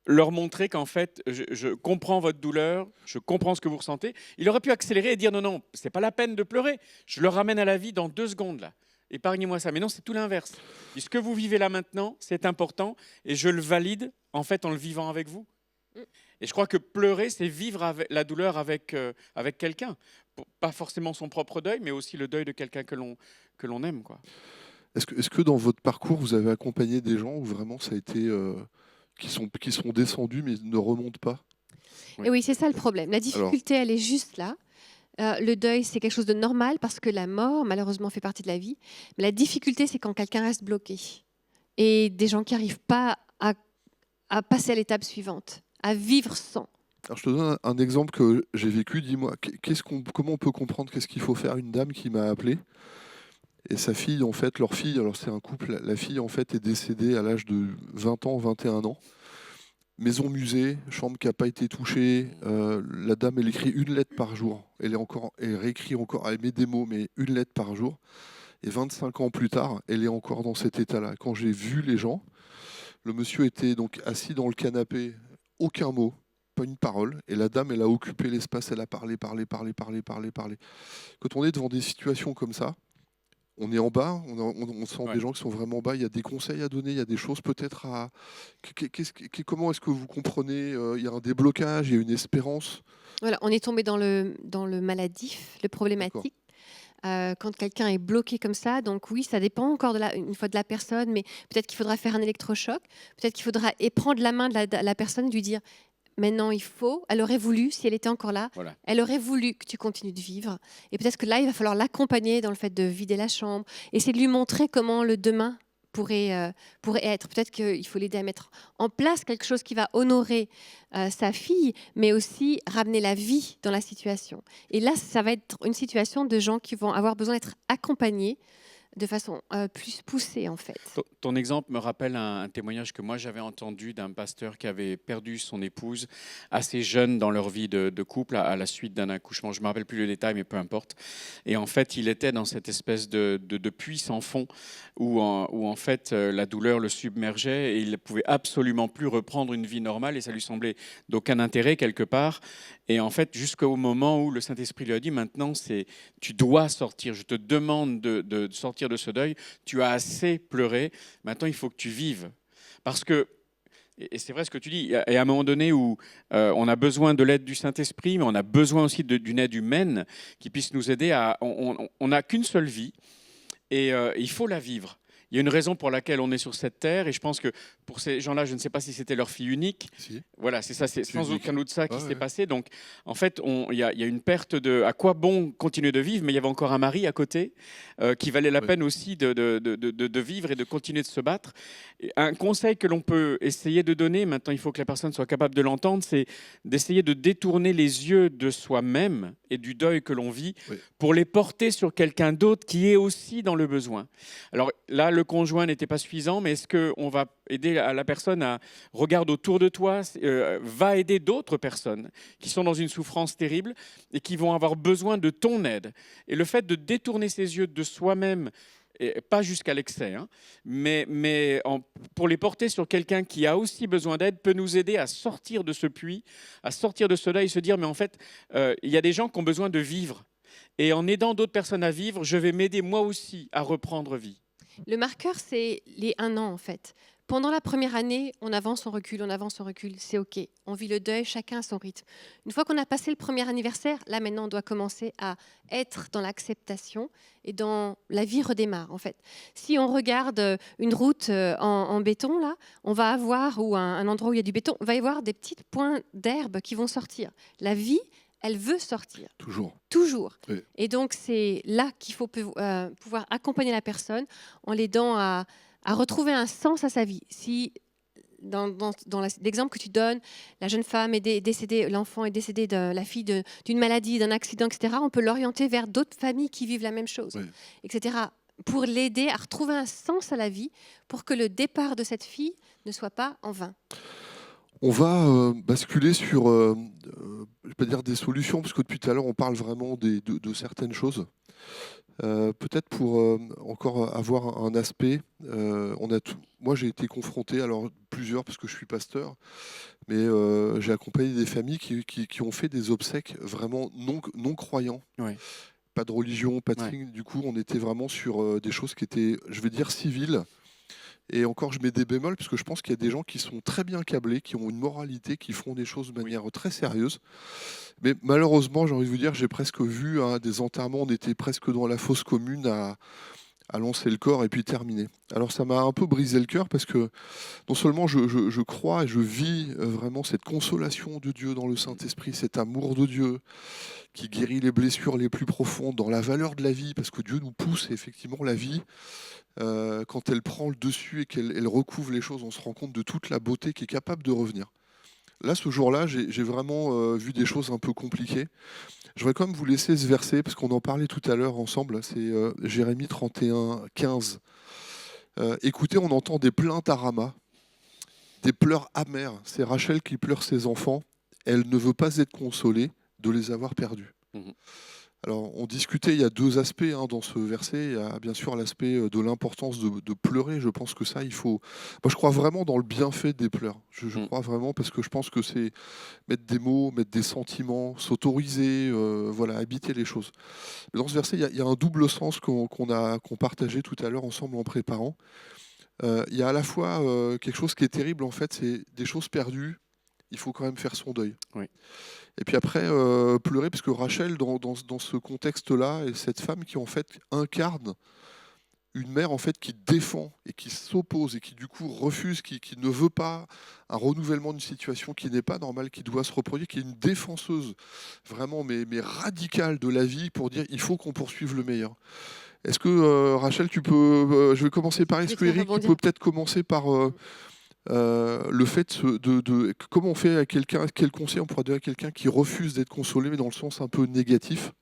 leur montrer qu'en fait, je comprends votre douleur, je comprends ce que vous ressentez. Il aurait pu accélérer et dire non, c'est pas la peine de pleurer, je le ramène à la vie dans 2 secondes, là. Épargnez-moi ça. Mais non, c'est tout l'inverse. Ce que vous vivez là maintenant, c'est important et je le valide en fait en le vivant avec vous. Et je crois que pleurer, c'est vivre la douleur avec quelqu'un. Pas forcément son propre deuil, mais aussi le deuil de quelqu'un que l'on aime, quoi. Est-ce que dans votre parcours, vous avez accompagné des gens où vraiment ça a été... qui sont descendus mais ne remontent pas? Et oui, c'est ça le problème. La difficulté, elle est juste là. Le deuil, c'est quelque chose de normal parce que la mort, malheureusement, fait partie de la vie. Mais la difficulté, c'est quand quelqu'un reste bloqué. Et des gens qui n'arrivent pas à passer à l'étape suivante, à vivre sans. Alors, je te donne un exemple que j'ai vécu. Dis-moi, comment on peut comprendre qu'est-ce qu'il faut faire? Une dame qui m'a appelé et sa fille, en fait, leur fille, alors c'est un couple, la fille, en fait, est décédée à l'âge de 20 ans, 21 ans. Maison musée, chambre qui n'a pas été touchée. La dame, elle écrit une lettre par jour. Elle réécrit encore, elle met des mots, mais une lettre par jour. Et 25 ans plus tard, elle est encore dans cet état-là. Quand j'ai vu les gens, le monsieur était donc assis dans le canapé, aucun mot, pas une parole. Et la dame, elle a occupé l'espace, elle a parlé. Quand on est devant des situations comme ça, on est en bas, on sent des gens qui sont vraiment en bas. Il y a des conseils à donner, il y a des choses peut-être à... Comment est-ce que vous comprenez? Il y a un déblocage, il y a une espérance. Voilà, on est tombé dans le maladif, le problématique. Quand quelqu'un est bloqué comme ça, donc oui, ça dépend encore une fois de la personne, mais peut-être qu'il faudra faire un électrochoc, peut-être qu'il faudra prendre la main de la personne et lui dire maintenant il faut, elle aurait voulu, si elle était encore là, Voilà. elle aurait voulu que tu continues de vivre. Et peut-être que là, il va falloir l'accompagner dans le fait de vider la chambre, essayer de lui montrer comment le demain pourrait être. Peut-être qu'il faut l'aider à mettre en place quelque chose qui va honorer sa fille, mais aussi ramener la vie dans la situation. Et là, ça va être une situation de gens qui vont avoir besoin d'être accompagnés de façon plus poussée en fait. Ton exemple me rappelle un témoignage que moi j'avais entendu d'un pasteur qui avait perdu son épouse assez jeune dans leur vie de couple à la suite d'un accouchement. Je ne me rappelle plus le détail, mais peu importe. Et en fait, il était dans cette espèce de puits sans fond où en fait la douleur le submergeait et il ne pouvait absolument plus reprendre une vie normale et ça lui semblait d'aucun intérêt quelque part. Et en fait, jusqu'au moment où le Saint-Esprit lui a dit, maintenant, tu dois sortir, je te demande de sortir de ce deuil, tu as assez pleuré, maintenant il faut que tu vives. Parce que, et c'est vrai ce que tu dis, et à un moment donné où on a besoin de l'aide du Saint-Esprit, mais on a besoin aussi d'une aide humaine qui puisse nous aider à... On n'a qu'une seule vie et il faut la vivre. Il y a une raison pour laquelle on est sur cette terre, et je pense que pour ces gens-là, je ne sais pas si c'était leur fille unique. Si. Voilà, c'est ça, c'est sans Unique. aucun doute ça qui Ah s'est ouais. passé. Donc, en fait, il y a une perte de. À quoi bon continuer de vivre? Mais il y avait encore un mari à côté qui valait la Ouais. peine aussi de vivre et de continuer de se battre. Et un conseil que l'on peut essayer de donner, maintenant, il faut que la personne soit capable de l'entendre, c'est d'essayer de détourner les yeux de soi-même et du deuil que l'on vit Oui. pour les porter sur quelqu'un d'autre qui est aussi dans le besoin. Alors là, le conjoint n'était pas suffisant, mais est-ce qu'on va aider la personne à regarder autour de toi, va aider d'autres personnes qui sont dans une souffrance terrible et qui vont avoir besoin de ton aide. Et le fait de détourner ses yeux de soi-même, et pas jusqu'à l'excès, hein, pour les porter sur quelqu'un qui a aussi besoin d'aide, peut nous aider à sortir de ce puits, à sortir de cela et se dire, mais en fait, il y a des gens qui ont besoin de vivre. Et en aidant d'autres personnes à vivre, je vais m'aider moi aussi à reprendre vie. Le marqueur, c'est les 1 an en fait. Pendant la première année, on avance, on recule, c'est OK. On vit le deuil, chacun à son rythme. Une fois qu'on a passé le premier anniversaire, là maintenant, on doit commencer à être dans l'acceptation et dans la vie redémarre en fait. Si on regarde une route en béton, là, on va avoir, ou un endroit où il y a du béton, on va y avoir des petits points d'herbe qui vont sortir. La vie, elle veut sortir. Toujours. Toujours. Oui. Et donc, c'est là qu'il faut pouvoir accompagner la personne en l'aidant à retrouver un sens à sa vie. Si, dans l'exemple que tu donnes, la jeune femme est décédée, l'enfant est décédé, la fille d'une maladie, d'un accident, etc., on peut l'orienter vers d'autres familles qui vivent la même chose, Oui. etc., pour l'aider à retrouver un sens à la vie, pour que le départ de cette fille ne soit pas en vain. On va basculer sur, je vais pas dire des solutions, parce que depuis tout à l'heure, on parle vraiment de certaines choses. Peut-être pour encore avoir un aspect, moi j'ai été confronté, alors plusieurs parce que je suis pasteur, mais j'ai accompagné des familles qui ont fait des obsèques vraiment non croyants. Ouais. Pas de religion, pas de Ouais. signe. Du coup, on était vraiment sur des choses qui étaient, je vais dire, civiles. Et encore, je mets des bémols parce que je pense qu'il y a des gens qui sont très bien câblés, qui ont une moralité, qui font des choses de manière très sérieuse. Mais malheureusement, j'ai envie de vous dire, j'ai presque vu des enterrements, on était presque dans la fosse commune à lancer le corps et puis terminer. Alors ça m'a un peu brisé le cœur parce que non seulement je crois et je vis vraiment cette consolation de Dieu dans le Saint-Esprit, cet amour de Dieu qui guérit les blessures les plus profondes, dans la valeur de la vie, parce que Dieu nous pousse et effectivement la vie. Quand elle prend le dessus et qu'elle recouvre les choses, on se rend compte de toute la beauté qui est capable de revenir. Là, ce jour-là, j'ai vraiment vu des choses un peu compliquées. Je voudrais quand même vous laisser ce verset, parce qu'on en parlait tout à l'heure ensemble, c'est Jérémie 31, 15. Écoutez, on entend des plaintes à Rama, des pleurs amers. C'est Rachel qui pleure ses enfants. Elle ne veut pas être consolée de les avoir perdus. Mhm. Alors, on discutait, il y a deux aspects dans ce verset. Il y a bien sûr l'aspect de l'importance de pleurer. Je pense que ça, il faut... Moi, je crois vraiment dans le bienfait des pleurs. Je crois vraiment parce que je pense que c'est mettre des mots, mettre des sentiments, s'autoriser, voilà, habiter les choses. Mais dans ce verset, il y a un double sens qu'on partageait tout à l'heure ensemble en préparant. Il y a à la fois quelque chose qui est terrible, en fait, c'est des choses perdues. Il faut quand même faire son deuil. Oui. Et puis après, pleurer, parce que Rachel, dans ce contexte-là, est cette femme qui en fait incarne une mère en fait qui défend et qui s'oppose et qui du coup refuse, qui ne veut pas un renouvellement d'une situation qui n'est pas normale, qui doit se reproduire, qui est une défenseuse vraiment mais radicale de la vie pour dire il faut qu'on poursuive le meilleur. Est-ce que Rachel, tu peux, je vais commencer par est-ce que Eric, tu peux peut-être commencer par le fait de comment on fait à quelqu'un, quel conseil on pourrait donner à quelqu'un qui refuse d'être consolé, mais dans le sens un peu négatif.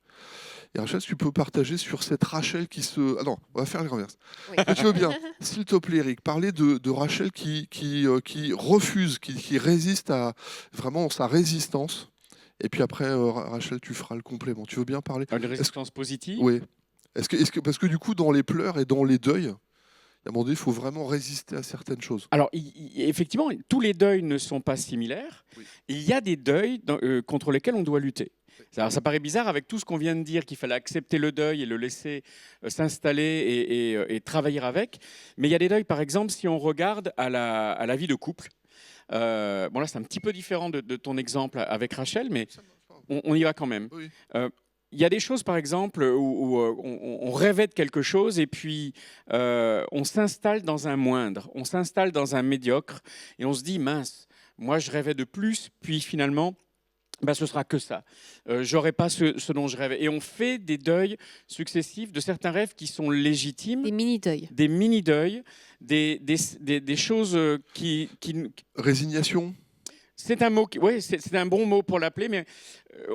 Et Rachel, tu peux partager sur cette Rachel qui se... Ah non, on va faire l'inverse. Oui. Tu veux bien, s'il te plaît, Eric, parler de Rachel qui refuse, qui résiste à vraiment sa résistance. Et puis après, Rachel, tu feras le complément. Tu veux bien parler? Une résistance positive. Oui. Parce que du coup, dans les pleurs et dans les deuils, à un moment donné, il faut vraiment résister à certaines choses. Alors, effectivement, tous les deuils ne sont pas similaires. Oui. Il y a des deuils contre lesquels on doit lutter. Alors, ça paraît bizarre avec tout ce qu'on vient de dire, qu'il fallait accepter le deuil et le laisser s'installer et travailler avec. Mais il y a des deuils, par exemple, si on regarde à la vie de couple. Bon, là, c'est un petit peu différent de ton exemple avec Rachel, mais on y va quand même. Oui. Il y a des choses, par exemple, où on rêvait de quelque chose et puis on s'installe dans un moindre, on s'installe dans un médiocre et on se dit, mince, moi je rêvais de plus, puis finalement, ce sera que ça. J'aurai pas ce dont je rêvais. Et on fait des deuils successifs de certains rêves qui sont légitimes. Des mini-deuils. Des mini-deuils, des choses qui... Résignation. C'est un mot, oui, c'est un bon mot pour l'appeler, mais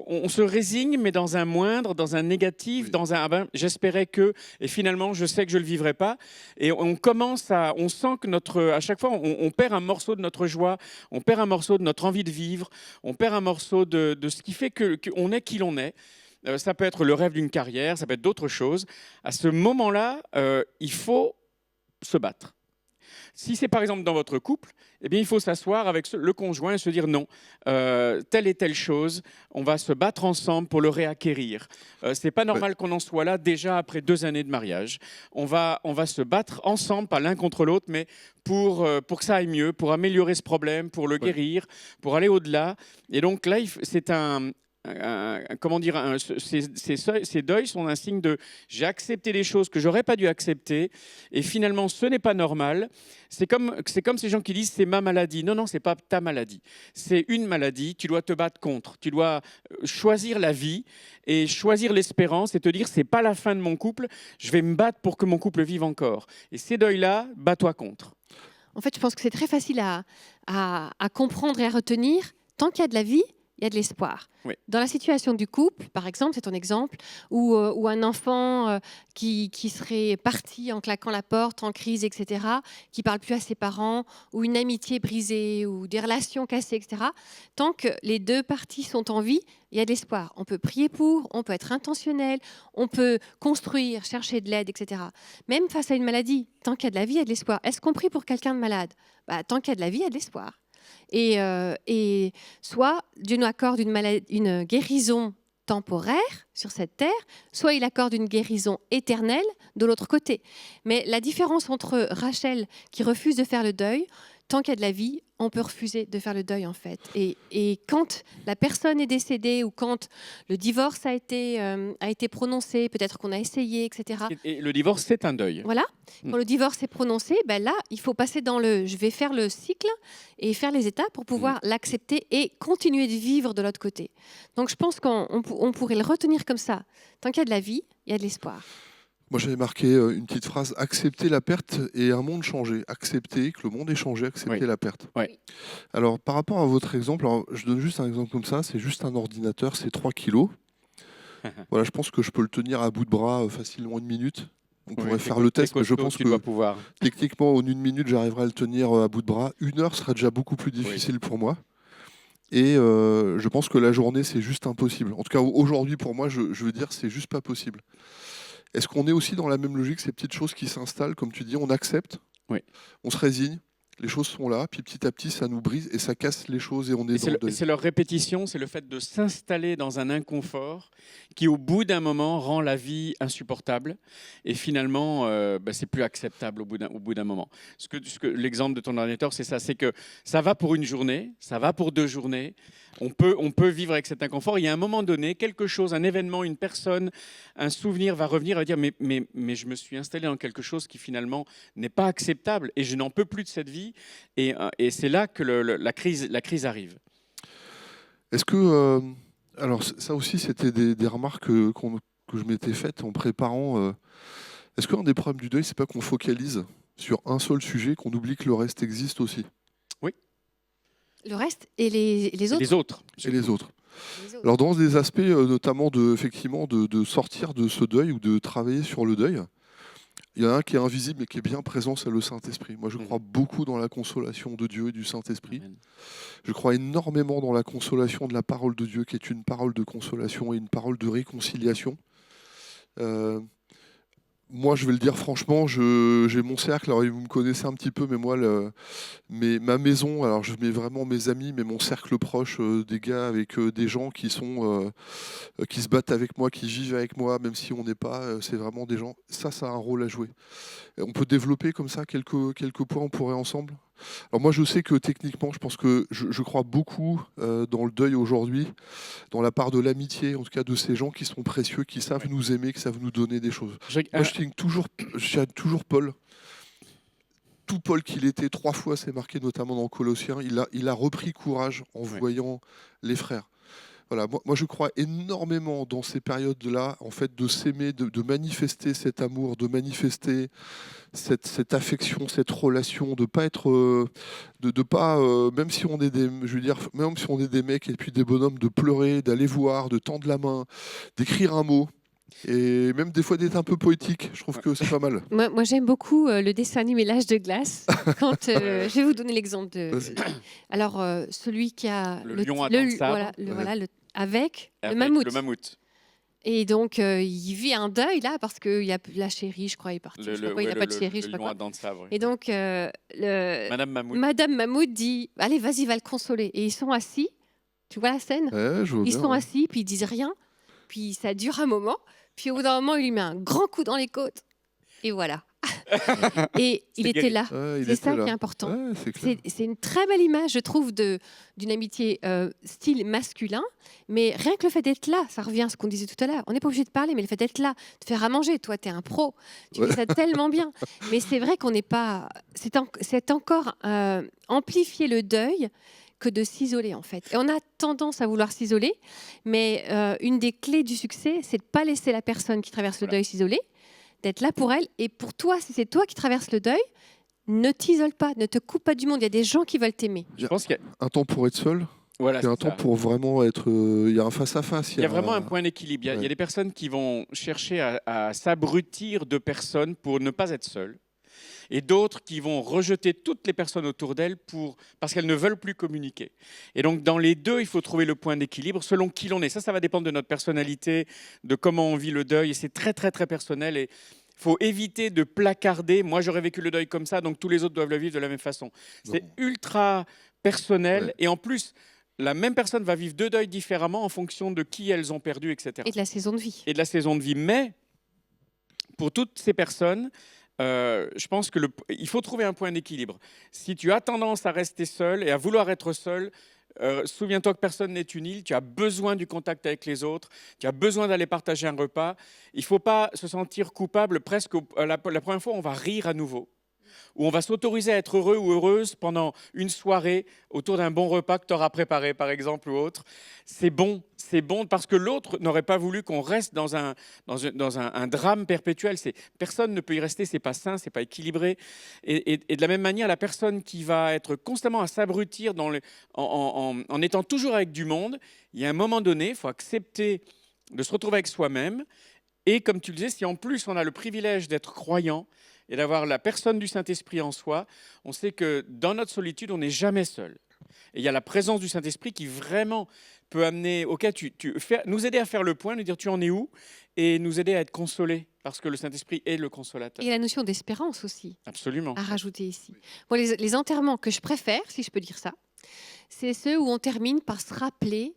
on se résigne, mais dans un moindre, dans un négatif, Oui. dans un j'espérais que, et finalement je sais que je le vivrai pas, et on sent que à chaque fois on perd un morceau de notre joie, on perd un morceau de notre envie de vivre, on perd un morceau de ce qui fait qu'on est qui l'on est. Ça peut être le rêve d'une carrière, ça peut être d'autres choses. À ce moment-là, il faut se battre. Si c'est par exemple dans votre couple, eh bien, il faut s'asseoir avec le conjoint et se dire non, telle et telle chose, on va se battre ensemble pour le réacquérir. C'est pas normal qu'on en soit là déjà après 2 années de mariage. On va se battre ensemble, pas l'un contre l'autre, mais pour que ça aille mieux, pour améliorer ce problème, pour le guérir, pour aller au-delà. Et donc là, c'est comment dire, ces deuils sont un signe de j'ai accepté des choses que j'aurais pas dû accepter et finalement ce n'est pas normal. C'est comme ces gens qui disent c'est ma maladie. Non, non, c'est pas ta maladie. C'est une maladie. Tu dois te battre contre. Tu dois choisir la vie et choisir l'espérance et te dire c'est pas la fin de mon couple. Je vais me battre pour que mon couple vive encore. Et ces deuils-là, bats-toi contre. En fait, je pense que c'est très facile à comprendre et à retenir. Tant qu'il y a de la vie, il y a de l'espoir. Oui. Dans la situation du couple, par exemple, c'est ton exemple, où un enfant qui serait parti en claquant la porte, en crise, etc., qui ne parle plus à ses parents, ou une amitié brisée, ou des relations cassées, etc., tant que les deux parties sont en vie, il y a de l'espoir. On peut prier pour, on peut être intentionnel, on peut construire, chercher de l'aide, etc. Même face à une maladie, tant qu'il y a de la vie, il y a de l'espoir. Est-ce qu'on prie pour quelqu'un de malade? Tant qu'il y a de la vie, il y a de l'espoir. Et soit Dieu nous accorde une guérison temporaire sur cette terre, soit il accorde une guérison éternelle de l'autre côté. Mais la différence entre Rachel qui refuse de faire le deuil, tant qu'il y a de la vie, on peut refuser de faire le deuil en fait. Et quand la personne est décédée ou quand le divorce a été prononcé, peut-être qu'on a essayé, etc. Et le divorce, c'est un deuil. Voilà. Quand le divorce est prononcé, là, il faut passer dans je vais faire le cycle et faire les étapes pour pouvoir l'accepter et continuer de vivre de l'autre côté. Donc je pense qu'on pourrait le retenir comme ça. Tant qu'il y a de la vie, il y a de l'espoir. Moi, j'avais marqué une petite phrase, accepter la perte et un monde changé. Accepter que le monde ait changé, accepter la perte. Oui. Alors, par rapport à votre exemple, je donne juste un exemple comme ça, c'est juste un ordinateur, c'est 3 kilos. Voilà, je pense que je peux le tenir à bout de bras facilement 1 minute. On pourrait faire le test, mais je pense que techniquement, en 1 minute, j'arriverai à le tenir à bout de bras. 1 heure serait déjà beaucoup plus difficile pour moi. Et je pense que la journée, c'est juste impossible. En tout cas, aujourd'hui, pour moi, je veux dire, c'est juste pas possible. Est-ce qu'on est aussi dans la même logique, ces petites choses qui s'installent, comme tu dis, on accepte, on se résigne, les choses sont là, puis petit à petit, ça nous brise et ça casse les choses et on est dans le deuil. C'est leur répétition, c'est le fait de s'installer dans un inconfort qui, au bout d'un moment, rend la vie insupportable. Et finalement, c'est plus acceptable au bout d'un moment. L'exemple de ton ordinateur, c'est ça. C'est que ça va pour une journée, ça va pour 2 journées. On peut vivre avec cet inconfort. Il y a un moment donné, quelque chose, un événement, une personne, un souvenir va revenir et dire mais je me suis installé dans quelque chose qui finalement n'est pas acceptable et je n'en peux plus de cette vie. Et c'est là que la crise arrive. Est-ce que... alors ça aussi, c'était des remarques que je m'étais faites en préparant. Est-ce qu'un des problèmes du deuil, c'est pas qu'on focalise sur un seul sujet, qu'on oublie que le reste existe aussi? Oui. Le reste et les autres. Et les autres. Et les autres. Les autres. Alors dans des aspects notamment effectivement de sortir de ce deuil ou de travailler sur le deuil, il y en a un qui est invisible mais qui est bien présent, c'est le Saint-Esprit. Moi je crois beaucoup dans la consolation de Dieu et du Saint-Esprit. Amen. Je crois énormément dans la consolation de la parole de Dieu qui est une parole de consolation et une parole de réconciliation. Euh, Moi, je vais le dire franchement, j'ai mon cercle. Alors, vous me connaissez un petit peu, mais moi, ma maison, alors je mets vraiment mes amis, mais mon cercle proche, des gars avec des gens qui se battent avec moi, qui vivent avec moi, même si on n'est pas, c'est vraiment des gens. Ça a un rôle à jouer. Et on peut développer comme ça quelques points, on pourrait ensemble. Alors moi, je sais que techniquement, je pense que je crois beaucoup dans le deuil aujourd'hui, dans la part de l'amitié, en tout cas de ces gens qui sont précieux, qui savent nous aimer, qui savent nous donner des choses. Moi, je tiens toujours Paul. Tout Paul qu'il était 3 fois, c'est marqué notamment dans Colossiens, il a repris courage en voyant les frères. Voilà, moi je crois énormément dans ces périodes-là, en fait, de s'aimer, de manifester cet amour, de manifester cette affection, cette relation, de pas être, de pas, même si on est je veux dire, même si on est des mecs et puis des bonhommes, de pleurer, d'aller voir, de tendre la main, d'écrire un mot. Et même des fois d'être un peu poétique, je trouve que c'est pas mal. Moi, j'aime beaucoup le dessin animé L'âge de glace. Quand, je vais vous donner l'exemple de. Vas-y. Alors, celui qui a Le lion à dents de sabre. voilà, avec le Avec mammouth. Le mammouth. Et donc, il vit un deuil là parce que il y a la chérie, je crois, est partie. Je sais pas quoi, il n'a pas de chérie, je sais Le pas lion quoi. à dents de sabre. Oui. Et donc, Madame Mammouth. Madame Mammouth dit allez, vas-y, va le consoler. Et ils sont assis. Tu vois la scène? Ouais, je vois Ils bien, sont ouais. assis, puis ils disent rien. Puis ça dure un moment. Puis au bout d'un moment, il lui met un grand coup dans les côtes. Et voilà. Et il était là. Ouais, il C'est était ça là. qui est important. Ouais, c'est clair. C'est une très belle image, je trouve, d'une amitié style masculin. Mais rien que le fait d'être là, ça revient à ce qu'on disait tout à l'heure. On n'est pas obligé de parler, mais le fait d'être là, de faire à manger. Toi, tu es un pro. Tu fais ça tellement bien. Mais c'est vrai qu'on n'est pas... C'est encore amplifier le deuil que de s'isoler, en fait. Et on a tendance à vouloir s'isoler. Mais une des clés du succès, c'est de ne pas laisser la personne qui traverse le deuil s'isoler, d'être là pour elle. Et pour toi, si c'est toi qui traverses le deuil, ne t'isole pas, ne te coupe pas du monde. Il y a des gens qui veulent t'aimer. Je pense qu'il y a... Un temps pour être seul, Voilà, et un c'est temps ça. pour vraiment être... Il y a un face-à-face. Il y a vraiment un point d'équilibre. Il y a des personnes qui vont chercher à s'abrutir de personnes pour ne pas être seules. Et d'autres qui vont rejeter toutes les personnes autour d'elles parce qu'elles ne veulent plus communiquer. Et donc, dans les deux, il faut trouver le point d'équilibre selon qui l'on est. Ça va dépendre de notre personnalité, de comment on vit le deuil. Et c'est très, très, très personnel. Et il faut éviter de placarder. Moi, j'aurais vécu le deuil comme ça, donc tous les autres doivent le vivre de la même façon. C'est ultra personnel. Ouais. Et en plus, la même personne va vivre 2 deuils différemment en fonction de qui elles ont perdu, etc. Et de la saison de vie. Et de la saison de vie. Mais pour toutes ces personnes, je pense qu'il faut trouver un point d'équilibre. Si tu as tendance à rester seul et à vouloir être seul, souviens-toi que personne n'est une île, tu as besoin du contact avec les autres, tu as besoin d'aller partager un repas. Il ne faut pas se sentir coupable presque la première fois, on va rire à nouveau. Où on va s'autoriser à être heureux ou heureuse pendant une soirée autour d'un bon repas que tu auras préparé, par exemple, ou autre. C'est bon parce que l'autre n'aurait pas voulu qu'on reste dans un drame perpétuel. Personne ne peut y rester, c'est pas sain, c'est pas équilibré. Et de la même manière, la personne qui va être constamment à s'abrutir en étant toujours avec du monde, il y a un moment donné, il faut accepter de se retrouver avec soi-même. Et comme tu le disais, si en plus on a le privilège d'être croyant, et d'avoir la personne du Saint-Esprit en soi, on sait que dans notre solitude, on n'est jamais seul. Et il y a la présence du Saint-Esprit qui vraiment peut amener, nous aider à faire le point, nous dire tu en es où, et nous aider à être consolés, parce que le Saint-Esprit est le consolateur. Et la notion d'espérance aussi, Absolument. à rajouter ici. Bon, les enterrements que je préfère, si je peux dire ça, c'est ceux où on termine par se rappeler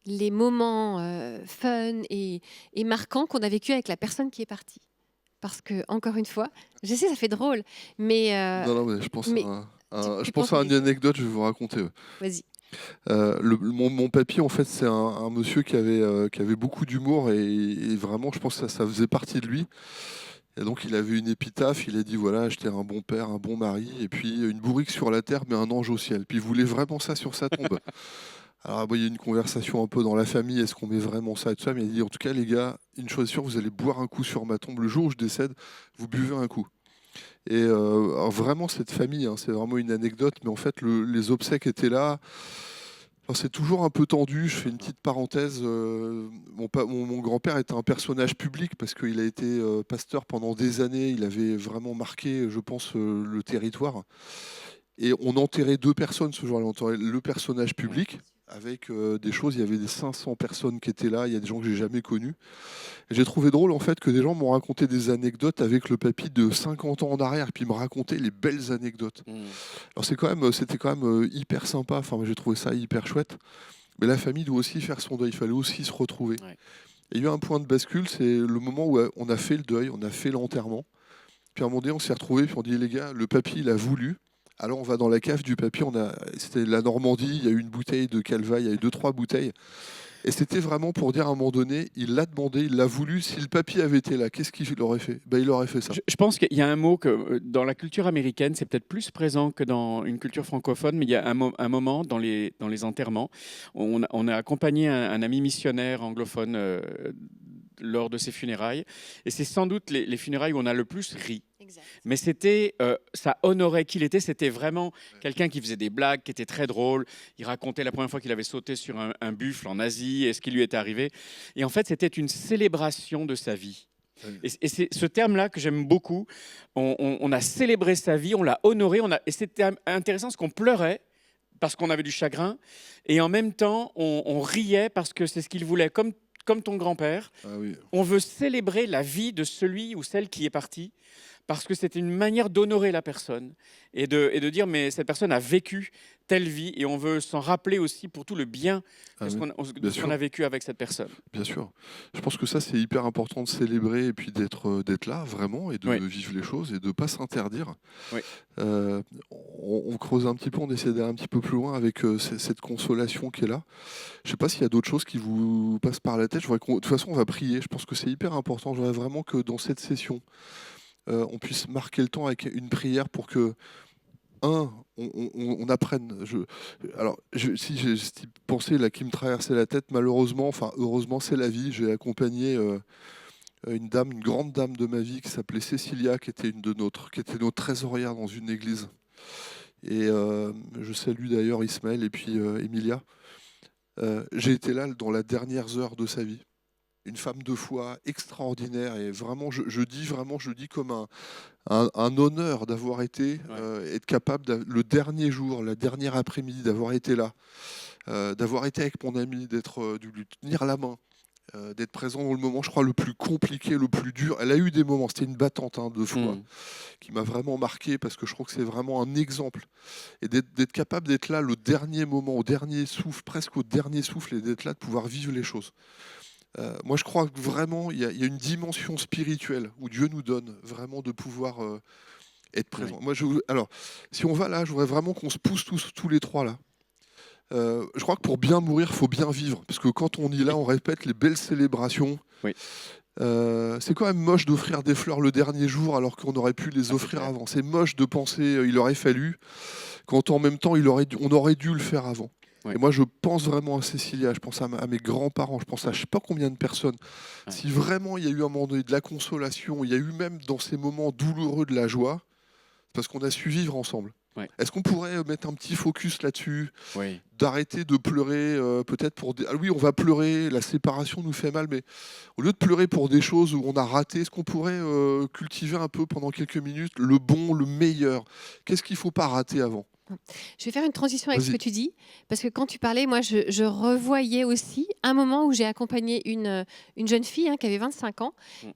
les moments fun et marquants qu'on a vécu avec la personne qui est partie. Parce que, encore une fois, je sais, ça fait drôle, mais... Non, mais je pense mais je pense à une anecdote, je vais vous raconter. Vas-y. Mon papy, en fait, c'est un monsieur qui avait beaucoup d'humour et vraiment, je pense que ça faisait partie de lui. Et donc, il avait une épitaphe, il a dit, voilà, j'étais un bon père, un bon mari, et puis une bourrique sur la terre, mais un ange au ciel. Puis il voulait vraiment ça sur sa tombe. Alors, il y a eu une conversation un peu dans la famille, est-ce qu'on met vraiment ça et tout ça? Mais il a dit, en tout cas, les gars, une chose est sûre, vous allez boire un coup sur ma tombe. Le jour où je décède, vous buvez un coup. Et alors, vraiment, cette famille, hein, c'est vraiment une anecdote, mais en fait, les obsèques étaient là. Alors, c'est toujours un peu tendu. Je fais une petite parenthèse. Mon grand-père était un personnage public parce qu'il a été pasteur pendant des années. Il avait vraiment marqué, je pense, le territoire. Et on enterrait 2 personnes ce jour-là. On enterrait le personnage public avec des choses. Il y avait des 500 personnes qui étaient là. Il y a des gens que j'ai jamais connus. Et j'ai trouvé drôle en fait que des gens m'ont raconté des anecdotes avec le papy de 50 ans en arrière, et puis ils me racontaient les belles anecdotes. Alors c'était quand même hyper sympa. Enfin, moi, j'ai trouvé ça hyper chouette. Mais la famille doit aussi faire son deuil. Il fallait aussi se retrouver. Ouais. Et il y a eu un point de bascule, c'est le moment où on a fait le deuil, on a fait l'enterrement. Puis à un moment donné, on s'est retrouvés, puis on dit les gars, le papy il a voulu. Alors on va dans la cave du papy. C'était la Normandie. Il y a eu une bouteille de Calva. Il y a eu 2-3 bouteilles. Et c'était vraiment pour dire à un moment donné, il l'a demandé, il l'a voulu. Si le papy avait été là, qu'est-ce qu'il aurait fait? Il aurait fait ça. Je pense qu'il y a un mot que dans la culture américaine, c'est peut-être plus présent que dans une culture francophone, mais il y a un moment dans les enterrements, on a accompagné un ami missionnaire anglophone lors de ses funérailles, et c'est sans doute les funérailles où on a le plus ri. Exact. Mais ça honorait qui il était. C'était vraiment quelqu'un qui faisait des blagues, qui était très drôle. Il racontait la première fois qu'il avait sauté sur un buffle en Asie et ce qui lui était arrivé. Et en fait, c'était une célébration de sa vie. Et c'est ce terme-là que j'aime beaucoup. On a célébré sa vie, on l'a honoré. Et c'était intéressant parce qu'on pleurait parce qu'on avait du chagrin. Et en même temps, on riait parce que c'est ce qu'il voulait. Comme ton grand-père, Oui. on veut célébrer la vie de celui ou celle qui est parti, parce que c'était une manière d'honorer la personne et de dire mais cette personne a vécu telle vie et on veut s'en rappeler aussi pour tout le bien de ce qu'on a vécu avec cette personne. Bien sûr. Je pense que ça, c'est hyper important de célébrer et puis d'être là vraiment et de vivre les choses et de ne pas s'interdire. Oui. On creuse un petit peu, on essaie d'aller un petit peu plus loin avec cette consolation qui est là. Je ne sais pas s'il y a d'autres choses qui vous passent par la tête. De toute façon, on va prier. Je pense que c'est hyper important. Je voudrais vraiment que dans cette session, on puisse marquer le temps avec une prière pour que, on apprenne. Si j'ai cette pensée là qui me traversait la tête, malheureusement, enfin heureusement, c'est la vie. J'ai accompagné une grande dame de ma vie qui s'appelait Cécilia, qui était notre trésorière dans une église. Et je salue d'ailleurs Ismaël et puis Emilia. J'ai été là dans la dernière heure de sa vie. Une femme de foi extraordinaire et vraiment, je dis comme un honneur d'avoir été, être capable, le dernier jour, la dernière après-midi, d'avoir été là, d'avoir été avec mon ami, de lui tenir la main, d'être présent dans le moment, je crois, le plus compliqué, le plus dur. Elle a eu des moments, c'était une battante de foi qui m'a vraiment marqué parce que je crois que c'est vraiment un exemple. Et d'être capable d'être là le dernier moment, au dernier souffle, presque au dernier souffle, et d'être là, de pouvoir vivre les choses. Moi, je crois que vraiment, il y a une dimension spirituelle où Dieu nous donne vraiment de pouvoir être présent. Moi, alors, si on va là, je voudrais vraiment qu'on se pousse tous les trois là. Je crois que pour bien mourir, il faut bien vivre. Parce que quand on y est là, on répète les belles célébrations. Oui. C'est quand même moche d'offrir des fleurs le dernier jour alors qu'on aurait pu les offrir avant. C'est moche de penser il aurait fallu, quand en même temps, on aurait dû le faire avant. Ouais. Et moi, je pense vraiment à Cécilia, je pense à mes grands-parents, je pense à je ne sais pas combien de personnes. Ouais. Si vraiment il y a eu un moment donné de la consolation, il y a eu même dans ces moments douloureux de la joie, parce qu'on a su vivre ensemble. Ouais. Est-ce qu'on pourrait mettre un petit focus là-dessus, Oui. d'arrêter de pleurer peut-être pour des... Ah oui, on va pleurer, la séparation nous fait mal, mais au lieu de pleurer pour des choses où on a raté, est-ce qu'on pourrait cultiver un peu pendant quelques minutes le bon, le meilleur? Qu'est-ce qu'il ne faut pas rater avant? Je vais faire une transition avec ce Vas-y. que tu dis, parce que quand tu parlais, moi, je revoyais aussi un moment où j'ai accompagné une jeune fille qui avait 25 ans,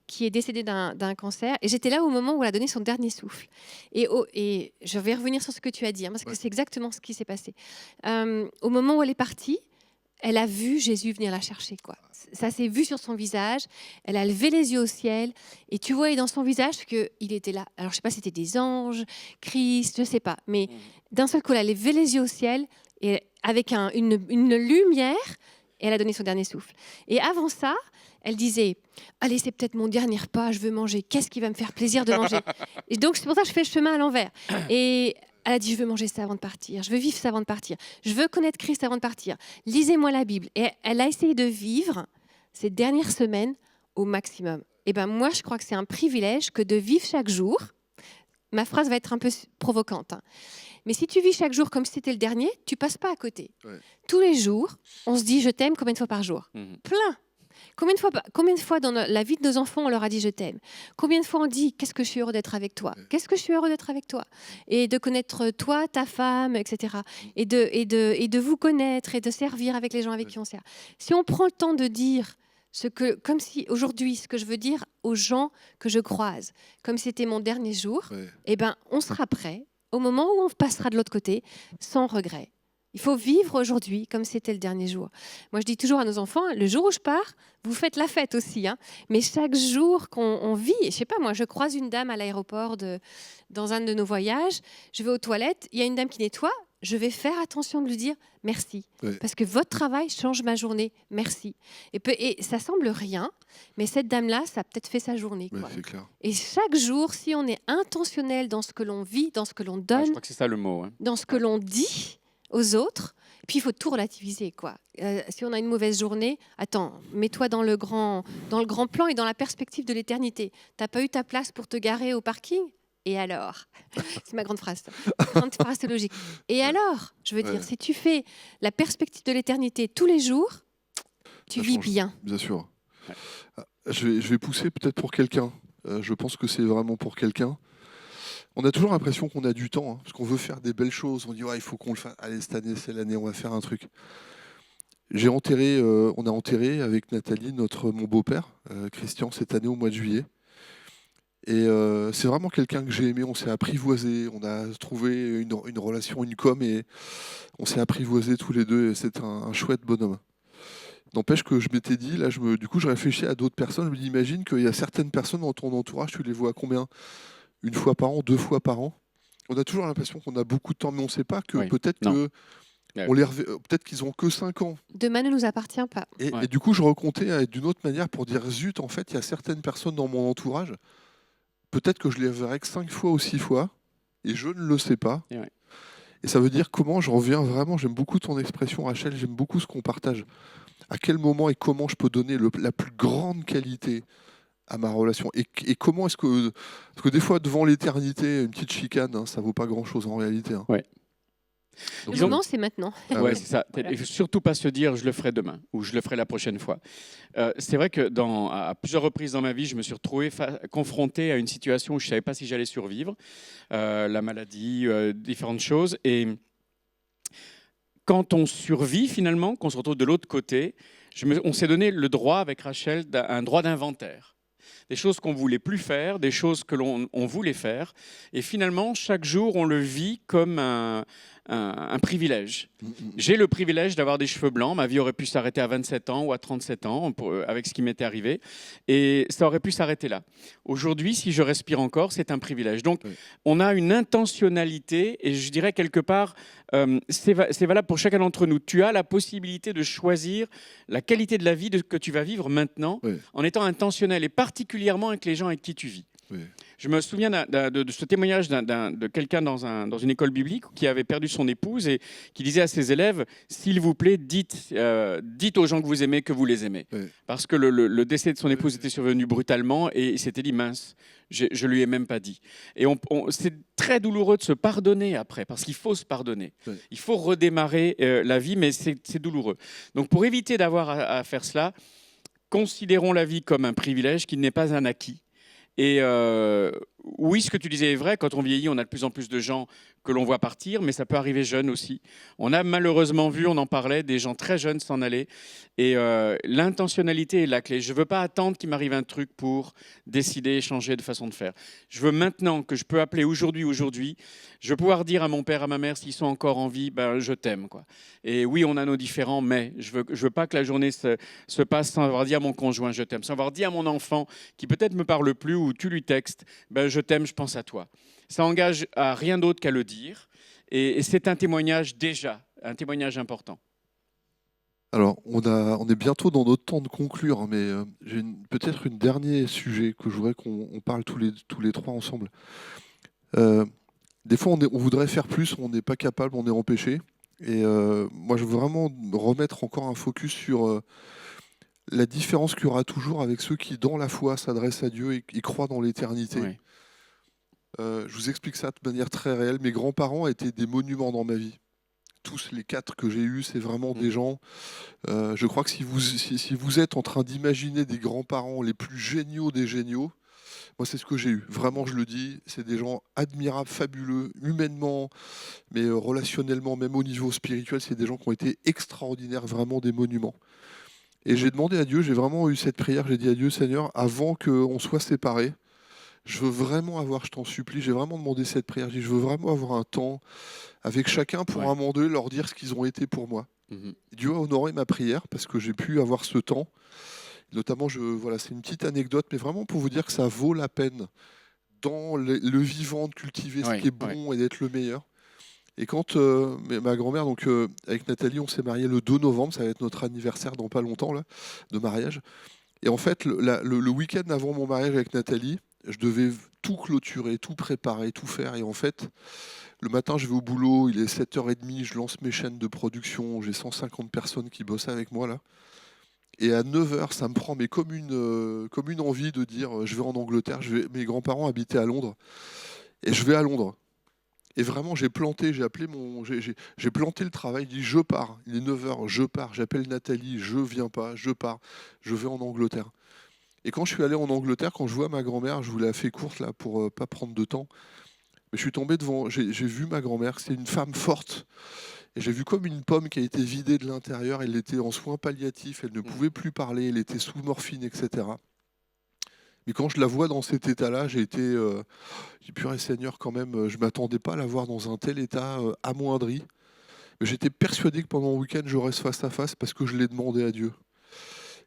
qui est décédée d'un cancer, et j'étais là au moment où elle a donné son dernier souffle. Et je vais revenir sur ce que tu as dit, parce que c'est exactement ce qui s'est passé. Au moment où elle est partie, elle a vu Jésus venir la chercher, quoi. Ça s'est vu sur son visage. Elle a levé les yeux au ciel et tu voyais dans son visage qu'il était là. Alors, je ne sais pas si c'était des anges, Christ, je ne sais pas. Mais d'un seul coup, elle a levé les yeux au ciel et avec une lumière et elle a donné son dernier souffle. Et avant ça, elle disait « Allez, c'est peut-être mon dernier repas, je veux manger. Qu'est-ce qui va me faire plaisir de manger ?» Et donc, c'est pour ça que je fais le chemin à l'envers. Et elle a dit, je veux manger ça avant de partir, je veux vivre ça avant de partir, je veux connaître Christ avant de partir, lisez-moi la Bible. Et elle a essayé de vivre ces dernières semaines au maximum. Et ben moi, je crois que c'est un privilège que de vivre chaque jour ma phrase va être un peu provocante, hein. Mais si tu vis chaque jour comme si c'était le dernier, tu passes pas à côté. Ouais. Tous les jours, on se dit je t'aime combien de fois par jour? Plein. Combien de fois dans la vie de nos enfants on leur a dit je t'aime? Combien de fois on dit qu'est-ce que je suis heureux d'être avec toi? Qu'est-ce que je suis heureux d'être avec toi? Et de connaître toi, ta femme, etc. Et de vous connaître et de servir avec les gens avec qui on sert. Si on prend le temps de dire comme si aujourd'hui, ce que je veux dire aux gens que je croise, comme si c'était mon dernier jour, eh ben, on sera prêt au moment où on passera de l'autre côté sans regret. Il faut vivre aujourd'hui comme si c'était le dernier jour. Moi, je dis toujours à nos enfants, le jour où je pars, vous faites la fête aussi, hein. Mais chaque jour qu'on vit, je sais pas, moi, je croise une dame à l'aéroport dans un de nos voyages, je vais aux toilettes, il y a une dame qui nettoie, je vais faire attention de lui dire merci, parce que votre travail change ma journée, merci. Et ça semble rien, mais cette dame-là, ça a peut-être fait sa journée, quoi. C'est clair. Et chaque jour, si on est intentionnel dans ce que l'on vit, dans ce que l'on donne, je crois que c'est ça le mot, hein. Dans ce que l'on dit aux autres, puis il faut tout relativiser, quoi. Si on a une mauvaise journée, attends, mets-toi dans le grand plan et dans la perspective de l'éternité. T'as pas eu ta place pour te garer au parking? Et alors? C'est ma grande phrase. Grande phrase théologique. Et alors? Je veux dire, si tu fais la perspective de l'éternité tous les jours, tu vis bien. Bien sûr. Je vais pousser peut-être pour quelqu'un. Je pense que c'est vraiment pour quelqu'un. On a toujours l'impression qu'on a du temps, hein, parce qu'on veut faire des belles choses. On dit, il faut qu'on le fasse. Allez, cette année, c'est l'année, on va faire un truc. On a enterré avec Nathalie mon beau-père, Christian, cette année au mois de juillet. Et c'est vraiment quelqu'un que j'ai aimé. On s'est apprivoisé. On a trouvé une relation, une com, et on s'est apprivoisés tous les deux. Et c'est un chouette bonhomme. N'empêche que je m'étais dit, là, du coup, je réfléchis à d'autres personnes. Je me dis, imagine qu'il y a certaines personnes dans ton entourage, tu les vois combien? Une fois par an, 2 fois par an. On a toujours l'impression qu'on a beaucoup de temps, mais on ne sait pas que peut-être peut-être qu'ils ont que 5 ans. Demain ne nous appartient pas. Et du coup, je recomptais d'une autre manière pour dire, zut, en fait, il y a certaines personnes dans mon entourage, peut-être que je les verrai que 5 fois ou 6 fois, et je ne le sais pas. Et ça veut dire comment j'en viens vraiment, j'aime beaucoup ton expression, Rachel, j'aime beaucoup ce qu'on partage. À quel moment et comment je peux donner la plus grande qualité à ma relation, et comment est-ce que... Parce que des fois, devant l'éternité, une petite chicane, hein, ça vaut pas grand-chose en réalité. Hein. Donc, le moment, c'est maintenant. C'est ça. Voilà. Il ne faut surtout pas se dire « je le ferai demain » ou « je le ferai la prochaine fois ». C'est vrai que à plusieurs reprises dans ma vie, je me suis retrouvé confronté à une situation où je ne savais pas si j'allais survivre, la maladie, différentes choses. Et quand on survit finalement, qu'on se retrouve de l'autre côté, on s'est donné le droit avec Rachel, un droit d'inventaire. Des choses qu'on ne voulait plus faire, des choses que l'on voulait faire. Et finalement, chaque jour, on le vit comme un privilège. J'ai le privilège d'avoir des cheveux blancs. Ma vie aurait pu s'arrêter à 27 ans ou à 37 ans avec ce qui m'était arrivé. Et ça aurait pu s'arrêter là. Aujourd'hui, si je respire encore, c'est un privilège. Donc, on a une intentionnalité, et je dirais quelque part, c'est valable pour chacun d'entre nous. Tu as la possibilité de choisir la qualité de la vie que tu vas vivre maintenant en étant intentionnel, et particulièrement avec les gens avec qui tu vis. Je me souviens de ce témoignage de quelqu'un dans une école biblique qui avait perdu son épouse et qui disait à ses élèves « S'il vous plaît, dites aux gens que vous aimez que vous les aimez. » Parce que le décès de son épouse était survenu brutalement et il s'était dit « Mince, je lui ai même pas dit. » Et c'est très douloureux de se pardonner après, parce qu'il faut se pardonner. Il faut redémarrer la vie, mais c'est douloureux. Donc pour éviter d'avoir à faire cela, considérons la vie comme un privilège qui n'est pas un acquis. Et oui, ce que tu disais est vrai, quand on vieillit, on a de plus en plus de gens que l'on voit partir, mais ça peut arriver jeune aussi. On a malheureusement vu, on en parlait, des gens très jeunes s'en aller. Et l'intentionnalité est la clé. Je ne veux pas attendre qu'il m'arrive un truc pour décider, changer de façon de faire. Je veux maintenant que je peux appeler aujourd'hui, je veux pouvoir dire à mon père, à ma mère, s'ils sont encore en vie, ben, je t'aime, quoi. Et oui, on a nos différends, mais je veux pas que la journée se passe sans avoir dit à mon conjoint, je t'aime, sans avoir dit à mon enfant, qui peut-être me parle plus, ou tu lui textes, ben, je t'aime, je pense à toi. Ça engage à rien d'autre qu'à le dire. Et c'est un témoignage déjà, un témoignage important. Alors, on est bientôt dans notre temps de conclure, hein, mais j'ai peut-être un dernier sujet que je voudrais qu'on parle tous les trois ensemble. Des fois, on voudrait faire plus, on n'est pas capable, on est empêché. Et moi, je veux vraiment remettre encore un focus sur la différence qu'il y aura toujours avec ceux qui, dans la foi, s'adressent à Dieu et croient dans l'éternité. Je vous explique ça de manière très réelle. Mes grands-parents étaient des monuments dans ma vie. Tous les 4 que j'ai eus, c'est vraiment des gens. Je crois que si vous êtes en train d'imaginer des grands-parents les plus géniaux des géniaux, moi c'est ce que j'ai eu. Vraiment, je le dis, c'est des gens admirables, fabuleux, humainement, mais relationnellement, même au niveau spirituel, c'est des gens qui ont été extraordinaires, vraiment des monuments. Et j'ai demandé à Dieu, j'ai vraiment eu cette prière, j'ai dit à Dieu, Seigneur, avant qu'on soit séparés, je veux vraiment avoir, je t'en supplie, j'ai vraiment demandé cette prière, j'ai dit, je veux vraiment avoir un temps avec chacun pour Ouais. un moment donné leur dire ce qu'ils ont été pour moi. Mhm. Dieu a honoré ma prière parce que j'ai pu avoir ce temps. Notamment, voilà, c'est une petite anecdote, mais vraiment pour vous dire que ça vaut la peine dans le vivant de cultiver ce Ouais, qui est ouais. bon et d'être le meilleur. Et quand ma grand-mère, donc avec Nathalie, on s'est mariés le 2 novembre, ça va être notre anniversaire dans pas longtemps là, de mariage. Et en fait, le week-end avant mon mariage avec Nathalie, je devais tout clôturer, tout préparer, tout faire. Et en fait, le matin, je vais au boulot, il est 7h30, je lance mes chaînes de production, j'ai 150 personnes qui bossent avec moi là. Et à 9h, ça me prend mais comme une envie de dire je vais en Angleterre, mes grands-parents habitaient à Londres, et je vais à Londres. Et vraiment, j'ai planté, j'ai planté le travail, j'ai dit je pars, il est 9h, je pars, j'appelle Nathalie, je viens pas, je pars, je vais en Angleterre. Et quand je suis allé en Angleterre, quand je vois ma grand-mère, je vous la fais courte là pour pas prendre de temps, mais je suis tombé devant, j'ai vu ma grand-mère, c'est une femme forte, et j'ai vu comme une pomme qui a été vidée de l'intérieur, elle était en soins palliatifs, elle ne pouvait plus parler, elle était sous morphine, etc. Mais quand je la vois dans cet état-là, j'ai dit, purée Seigneur, quand même, je ne m'attendais pas à la voir dans un tel état amoindri. Mais j'étais persuadé que pendant le week-end, j'aurais ce face-à-face parce que je l'ai demandé à Dieu.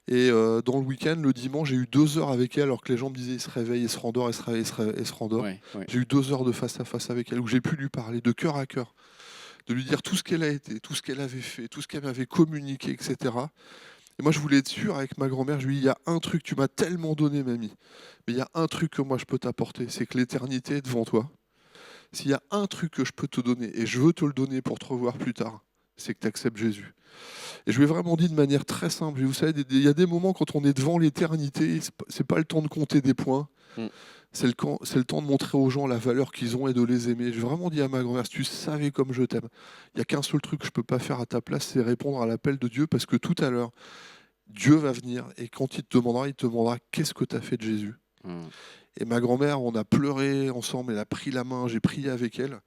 Et dans le week-end, le dimanche, j'ai eu 2 heures avec elle, alors que les gens me disaient, il se réveille, il se rendort, il se réveille, il se rendort. Ouais, ouais. J'ai eu 2 heures de face-à-face avec elle, où j'ai pu lui parler de cœur à cœur, de lui dire tout ce qu'elle a été, tout ce qu'elle avait fait, tout ce qu'elle m'avait communiqué, etc. Et moi, je voulais être sûr avec ma grand-mère, je lui ai dit, il y a un truc, tu m'as tellement donné, mamie, mais il y a un truc que moi je peux t'apporter, c'est que l'éternité est devant toi. S'il y a un truc que je peux te donner, et je veux te le donner pour te revoir plus tard, c'est que tu acceptes Jésus. Et je lui ai vraiment dit de manière très simple, et vous savez, il y a des moments quand on est devant l'éternité, c'est pas le temps de compter des points, Mm. c'est le temps de montrer aux gens la valeur qu'ils ont et de les aimer. J'ai vraiment dit à ma grand-mère, si tu savais comme je t'aime, il n'y a qu'un seul truc que je ne peux pas faire à ta place, c'est répondre à l'appel de Dieu, parce que tout à l'heure, Dieu va venir, et quand il te demandera qu'est-ce que tu as fait de Jésus. Mm. Et ma grand-mère, on a pleuré ensemble, elle a pris la main, j'ai prié avec elle.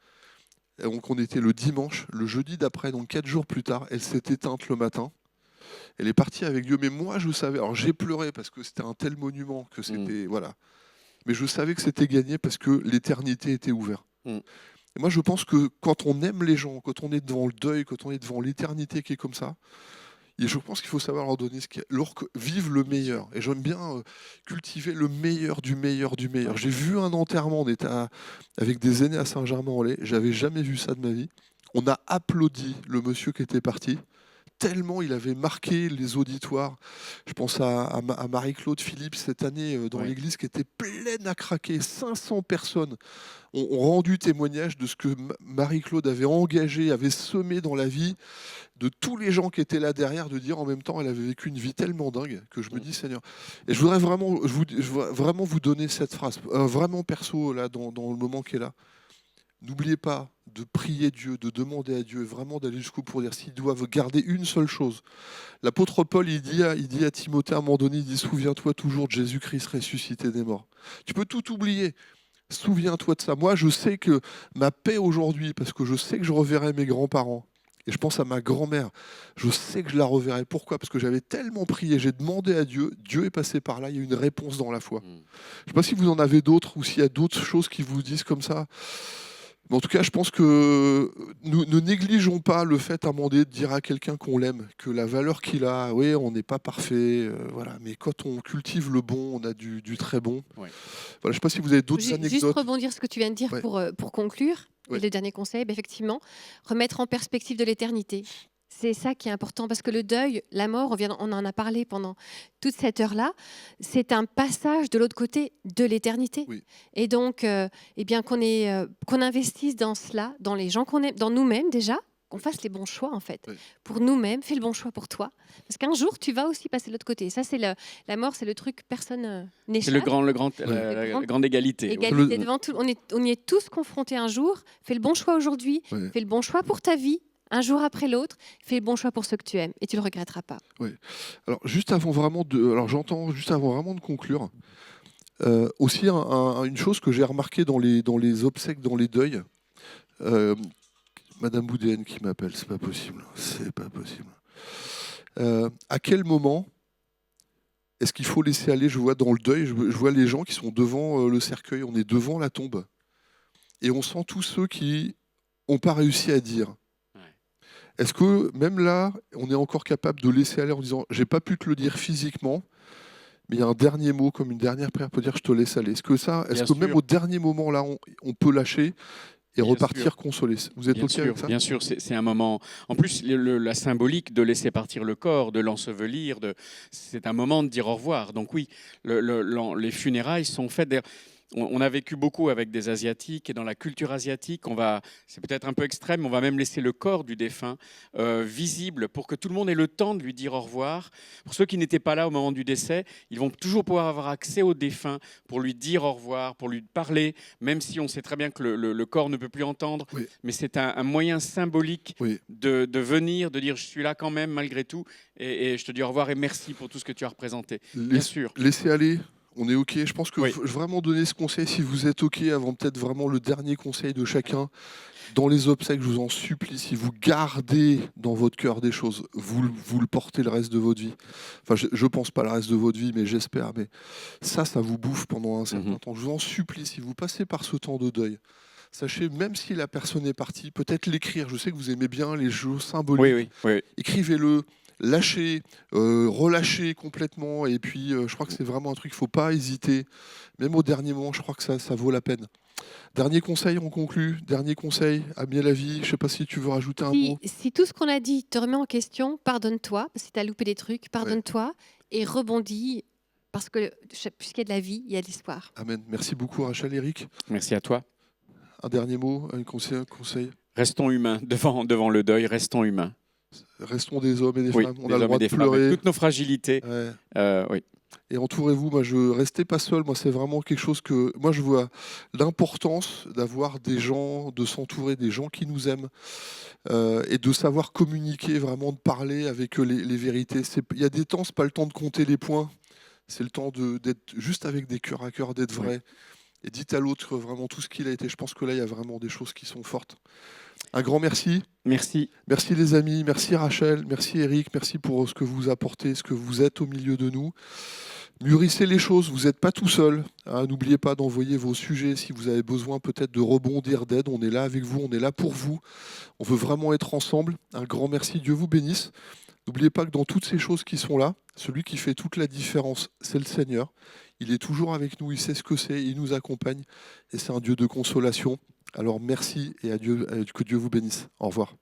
Et donc on était le dimanche, le jeudi d'après, donc 4 jours plus tard, elle s'est éteinte le matin. Elle est partie avec Dieu, mais moi je savais, alors j'ai pleuré parce que c'était un tel monument que c'était, voilà. Mais je savais que c'était gagné parce que l'éternité était ouverte. Mm. Et moi je pense que quand on aime les gens, quand on est devant le deuil, quand on est devant l'éternité qui est comme ça, et je pense qu'il faut savoir leur donner vivre le meilleur. Et j'aime bien cultiver le meilleur du meilleur du meilleur. J'ai vu un enterrement, on était avec des aînés à Saint-Germain-en-Laye, j'avais jamais vu ça de ma vie. On a applaudi le monsieur qui était parti, tellement il avait marqué les auditoires. Je pense à Marie-Claude Philippe cette année dans Ouais. l'église qui était pleine à craquer. 500 personnes ont rendu témoignage de ce que Marie-Claude avait engagé, avait semé dans la vie de tous les gens qui étaient là derrière, de dire en même temps, elle avait vécu une vie tellement dingue que je me dis, Seigneur. Et je voudrais vraiment, je voudrais vraiment vous donner cette phrase, vraiment perso, là, dans le moment qui est là. N'oubliez pas de prier Dieu, de demander à Dieu, vraiment d'aller jusqu'au bout pour dire s'ils doivent garder une seule chose. L'apôtre Paul, il dit à Timothée à un moment donné, il dit, souviens-toi toujours de Jésus-Christ ressuscité des morts. Tu peux tout oublier. Souviens-toi de ça. Moi, je sais que ma paix aujourd'hui, parce que je sais que je reverrai mes grands-parents, et je pense à ma grand-mère, je sais que je la reverrai. Pourquoi? Parce que j'avais tellement prié, j'ai demandé à Dieu, Dieu est passé par là, il y a eu une réponse dans la foi. Mm. Je ne sais pas si vous en avez d'autres ou s'il y a d'autres choses qui vous disent comme ça. Mais en tout cas, je pense que nous ne négligeons pas le fait à un moment donné de dire à quelqu'un qu'on l'aime, que la valeur qu'il a, oui, on n'est pas parfait, voilà, mais quand on cultive le bon, on a du très bon. Ouais. Voilà, je ne sais pas si vous avez d'autres Juste anecdotes. rebondir ce que tu viens de dire Ouais. pour conclure. Ouais. Et le dernier conseil, effectivement, remettre en perspective de l'éternité. C'est ça qui est important parce que le deuil, la mort, on en a parlé pendant toute cette heure-là, c'est un passage de l'autre côté de l'éternité. Oui. Et donc, eh bien qu'on investisse dans cela, dans les gens qu'on aime, dans nous-mêmes déjà, qu'on fasse les bons choix en fait. Oui. Pour nous-mêmes, fais le bon choix pour toi. Parce qu'un jour, tu vas aussi passer de l'autre côté. Ça, c'est la mort, c'est le truc, personne C'est n'échappe. la grand- grande égalité. Égalité devant tout. On y est tous confrontés un jour. Fais le bon choix aujourd'hui. Oui. Fais le bon choix pour ta vie. Un jour après l'autre, fais le bon choix pour ceux que tu aimes et tu le regretteras pas. Alors, juste avant vraiment de conclure, aussi une chose que j'ai remarqué dans les obsèques, dans les deuils, Madame Boudéenne qui m'appelle, c'est pas possible. À quel moment est-ce qu'il faut laisser aller? Je vois dans le deuil, je vois les gens qui sont devant le cercueil, on est devant la tombe, et on sent tous ceux qui n'ont pas réussi à dire. Est-ce que même là, on est encore capable de laisser aller en disant « j'ai pas pu te le dire physiquement, mais il y a un dernier mot, comme une dernière prière pour dire je te laisse aller ». Est-ce que même au dernier moment là, on peut lâcher et repartir consolé? Vous êtes OK avec ça? Bien sûr, c'est un moment. En plus, la symbolique de laisser partir le corps, de l'ensevelir, c'est un moment de dire au revoir. Donc oui, les funérailles sont faites. On a vécu beaucoup avec des Asiatiques et dans la culture asiatique, c'est peut-être un peu extrême, on va même laisser le corps du défunt visible pour que tout le monde ait le temps de lui dire au revoir. Pour ceux qui n'étaient pas là au moment du décès, ils vont toujours pouvoir avoir accès au défunt pour lui dire au revoir, pour lui parler, même si on sait très bien que le corps ne peut plus entendre. Oui. Mais c'est un moyen symbolique de venir, de dire je suis là quand même malgré tout et je te dis au revoir et merci pour tout ce que tu as représenté. Bien sûr. Laissez aller. On est OK. Je pense que Oui. faut vraiment donner ce conseil, si vous êtes OK, avant peut-être vraiment le dernier conseil de chacun. Dans les obsèques, je vous en supplie, si vous gardez dans votre cœur des choses, vous le portez le reste de votre vie. Enfin, je ne pense pas le reste de votre vie, mais j'espère. Mais ça vous bouffe pendant un certain temps. Je vous en supplie, si vous passez par ce temps de deuil, sachez, même si la personne est partie, peut-être l'écrire. Je sais que vous aimez bien les jeux symboliques. Oui. Écrivez-le. Lâchez, relâchez complètement, et puis je crois que c'est vraiment un truc, il ne faut pas hésiter, même au dernier moment, je crois que ça vaut la peine. Dernier conseil, on conclut, dernier conseil, Amiel Avis, je ne sais pas si tu veux rajouter un mot. Si tout ce qu'on a dit te remet en question, pardonne-toi, parce que tu as loupé des trucs, pardonne-toi et rebondis, parce que puisqu'il y a de la vie, il y a de l'espoir. Amen. Merci beaucoup Rachel, Eric. Merci à toi. Un dernier mot, un conseil. Restons humains, devant le deuil, restons humains. Restons des hommes et des femmes, on des a le droit de pleurer. avec toutes nos fragilités. Oui. Et entourez-vous, restez pas seul, moi c'est vraiment quelque chose que, moi je vois l'importance d'avoir des gens, de s'entourer des gens qui nous aiment, et de savoir communiquer, vraiment de parler avec les vérités. Il y a des temps, c'est pas le temps de compter les points, c'est le temps d'être juste avec des cœurs à cœur, d'être vrai. Et dites à l'autre vraiment tout ce qu'il a été. Je pense que là, il y a vraiment des choses qui sont fortes. Un grand merci. Merci. Merci les amis, merci Rachel, merci Eric, merci pour ce que vous apportez, ce que vous êtes au milieu de nous. Mûrissez les choses, vous n'êtes pas tout seul. N'oubliez pas d'envoyer vos sujets si vous avez besoin peut-être de rebondir, d'aide. On est là avec vous, on est là pour vous. On veut vraiment être ensemble. Un grand merci, Dieu vous bénisse. N'oubliez pas que dans toutes ces choses qui sont là, celui qui fait toute la différence, c'est le Seigneur. Il est toujours avec nous, il sait ce que c'est, il nous accompagne et c'est un Dieu de consolation. Alors merci et que Dieu vous bénisse. Au revoir.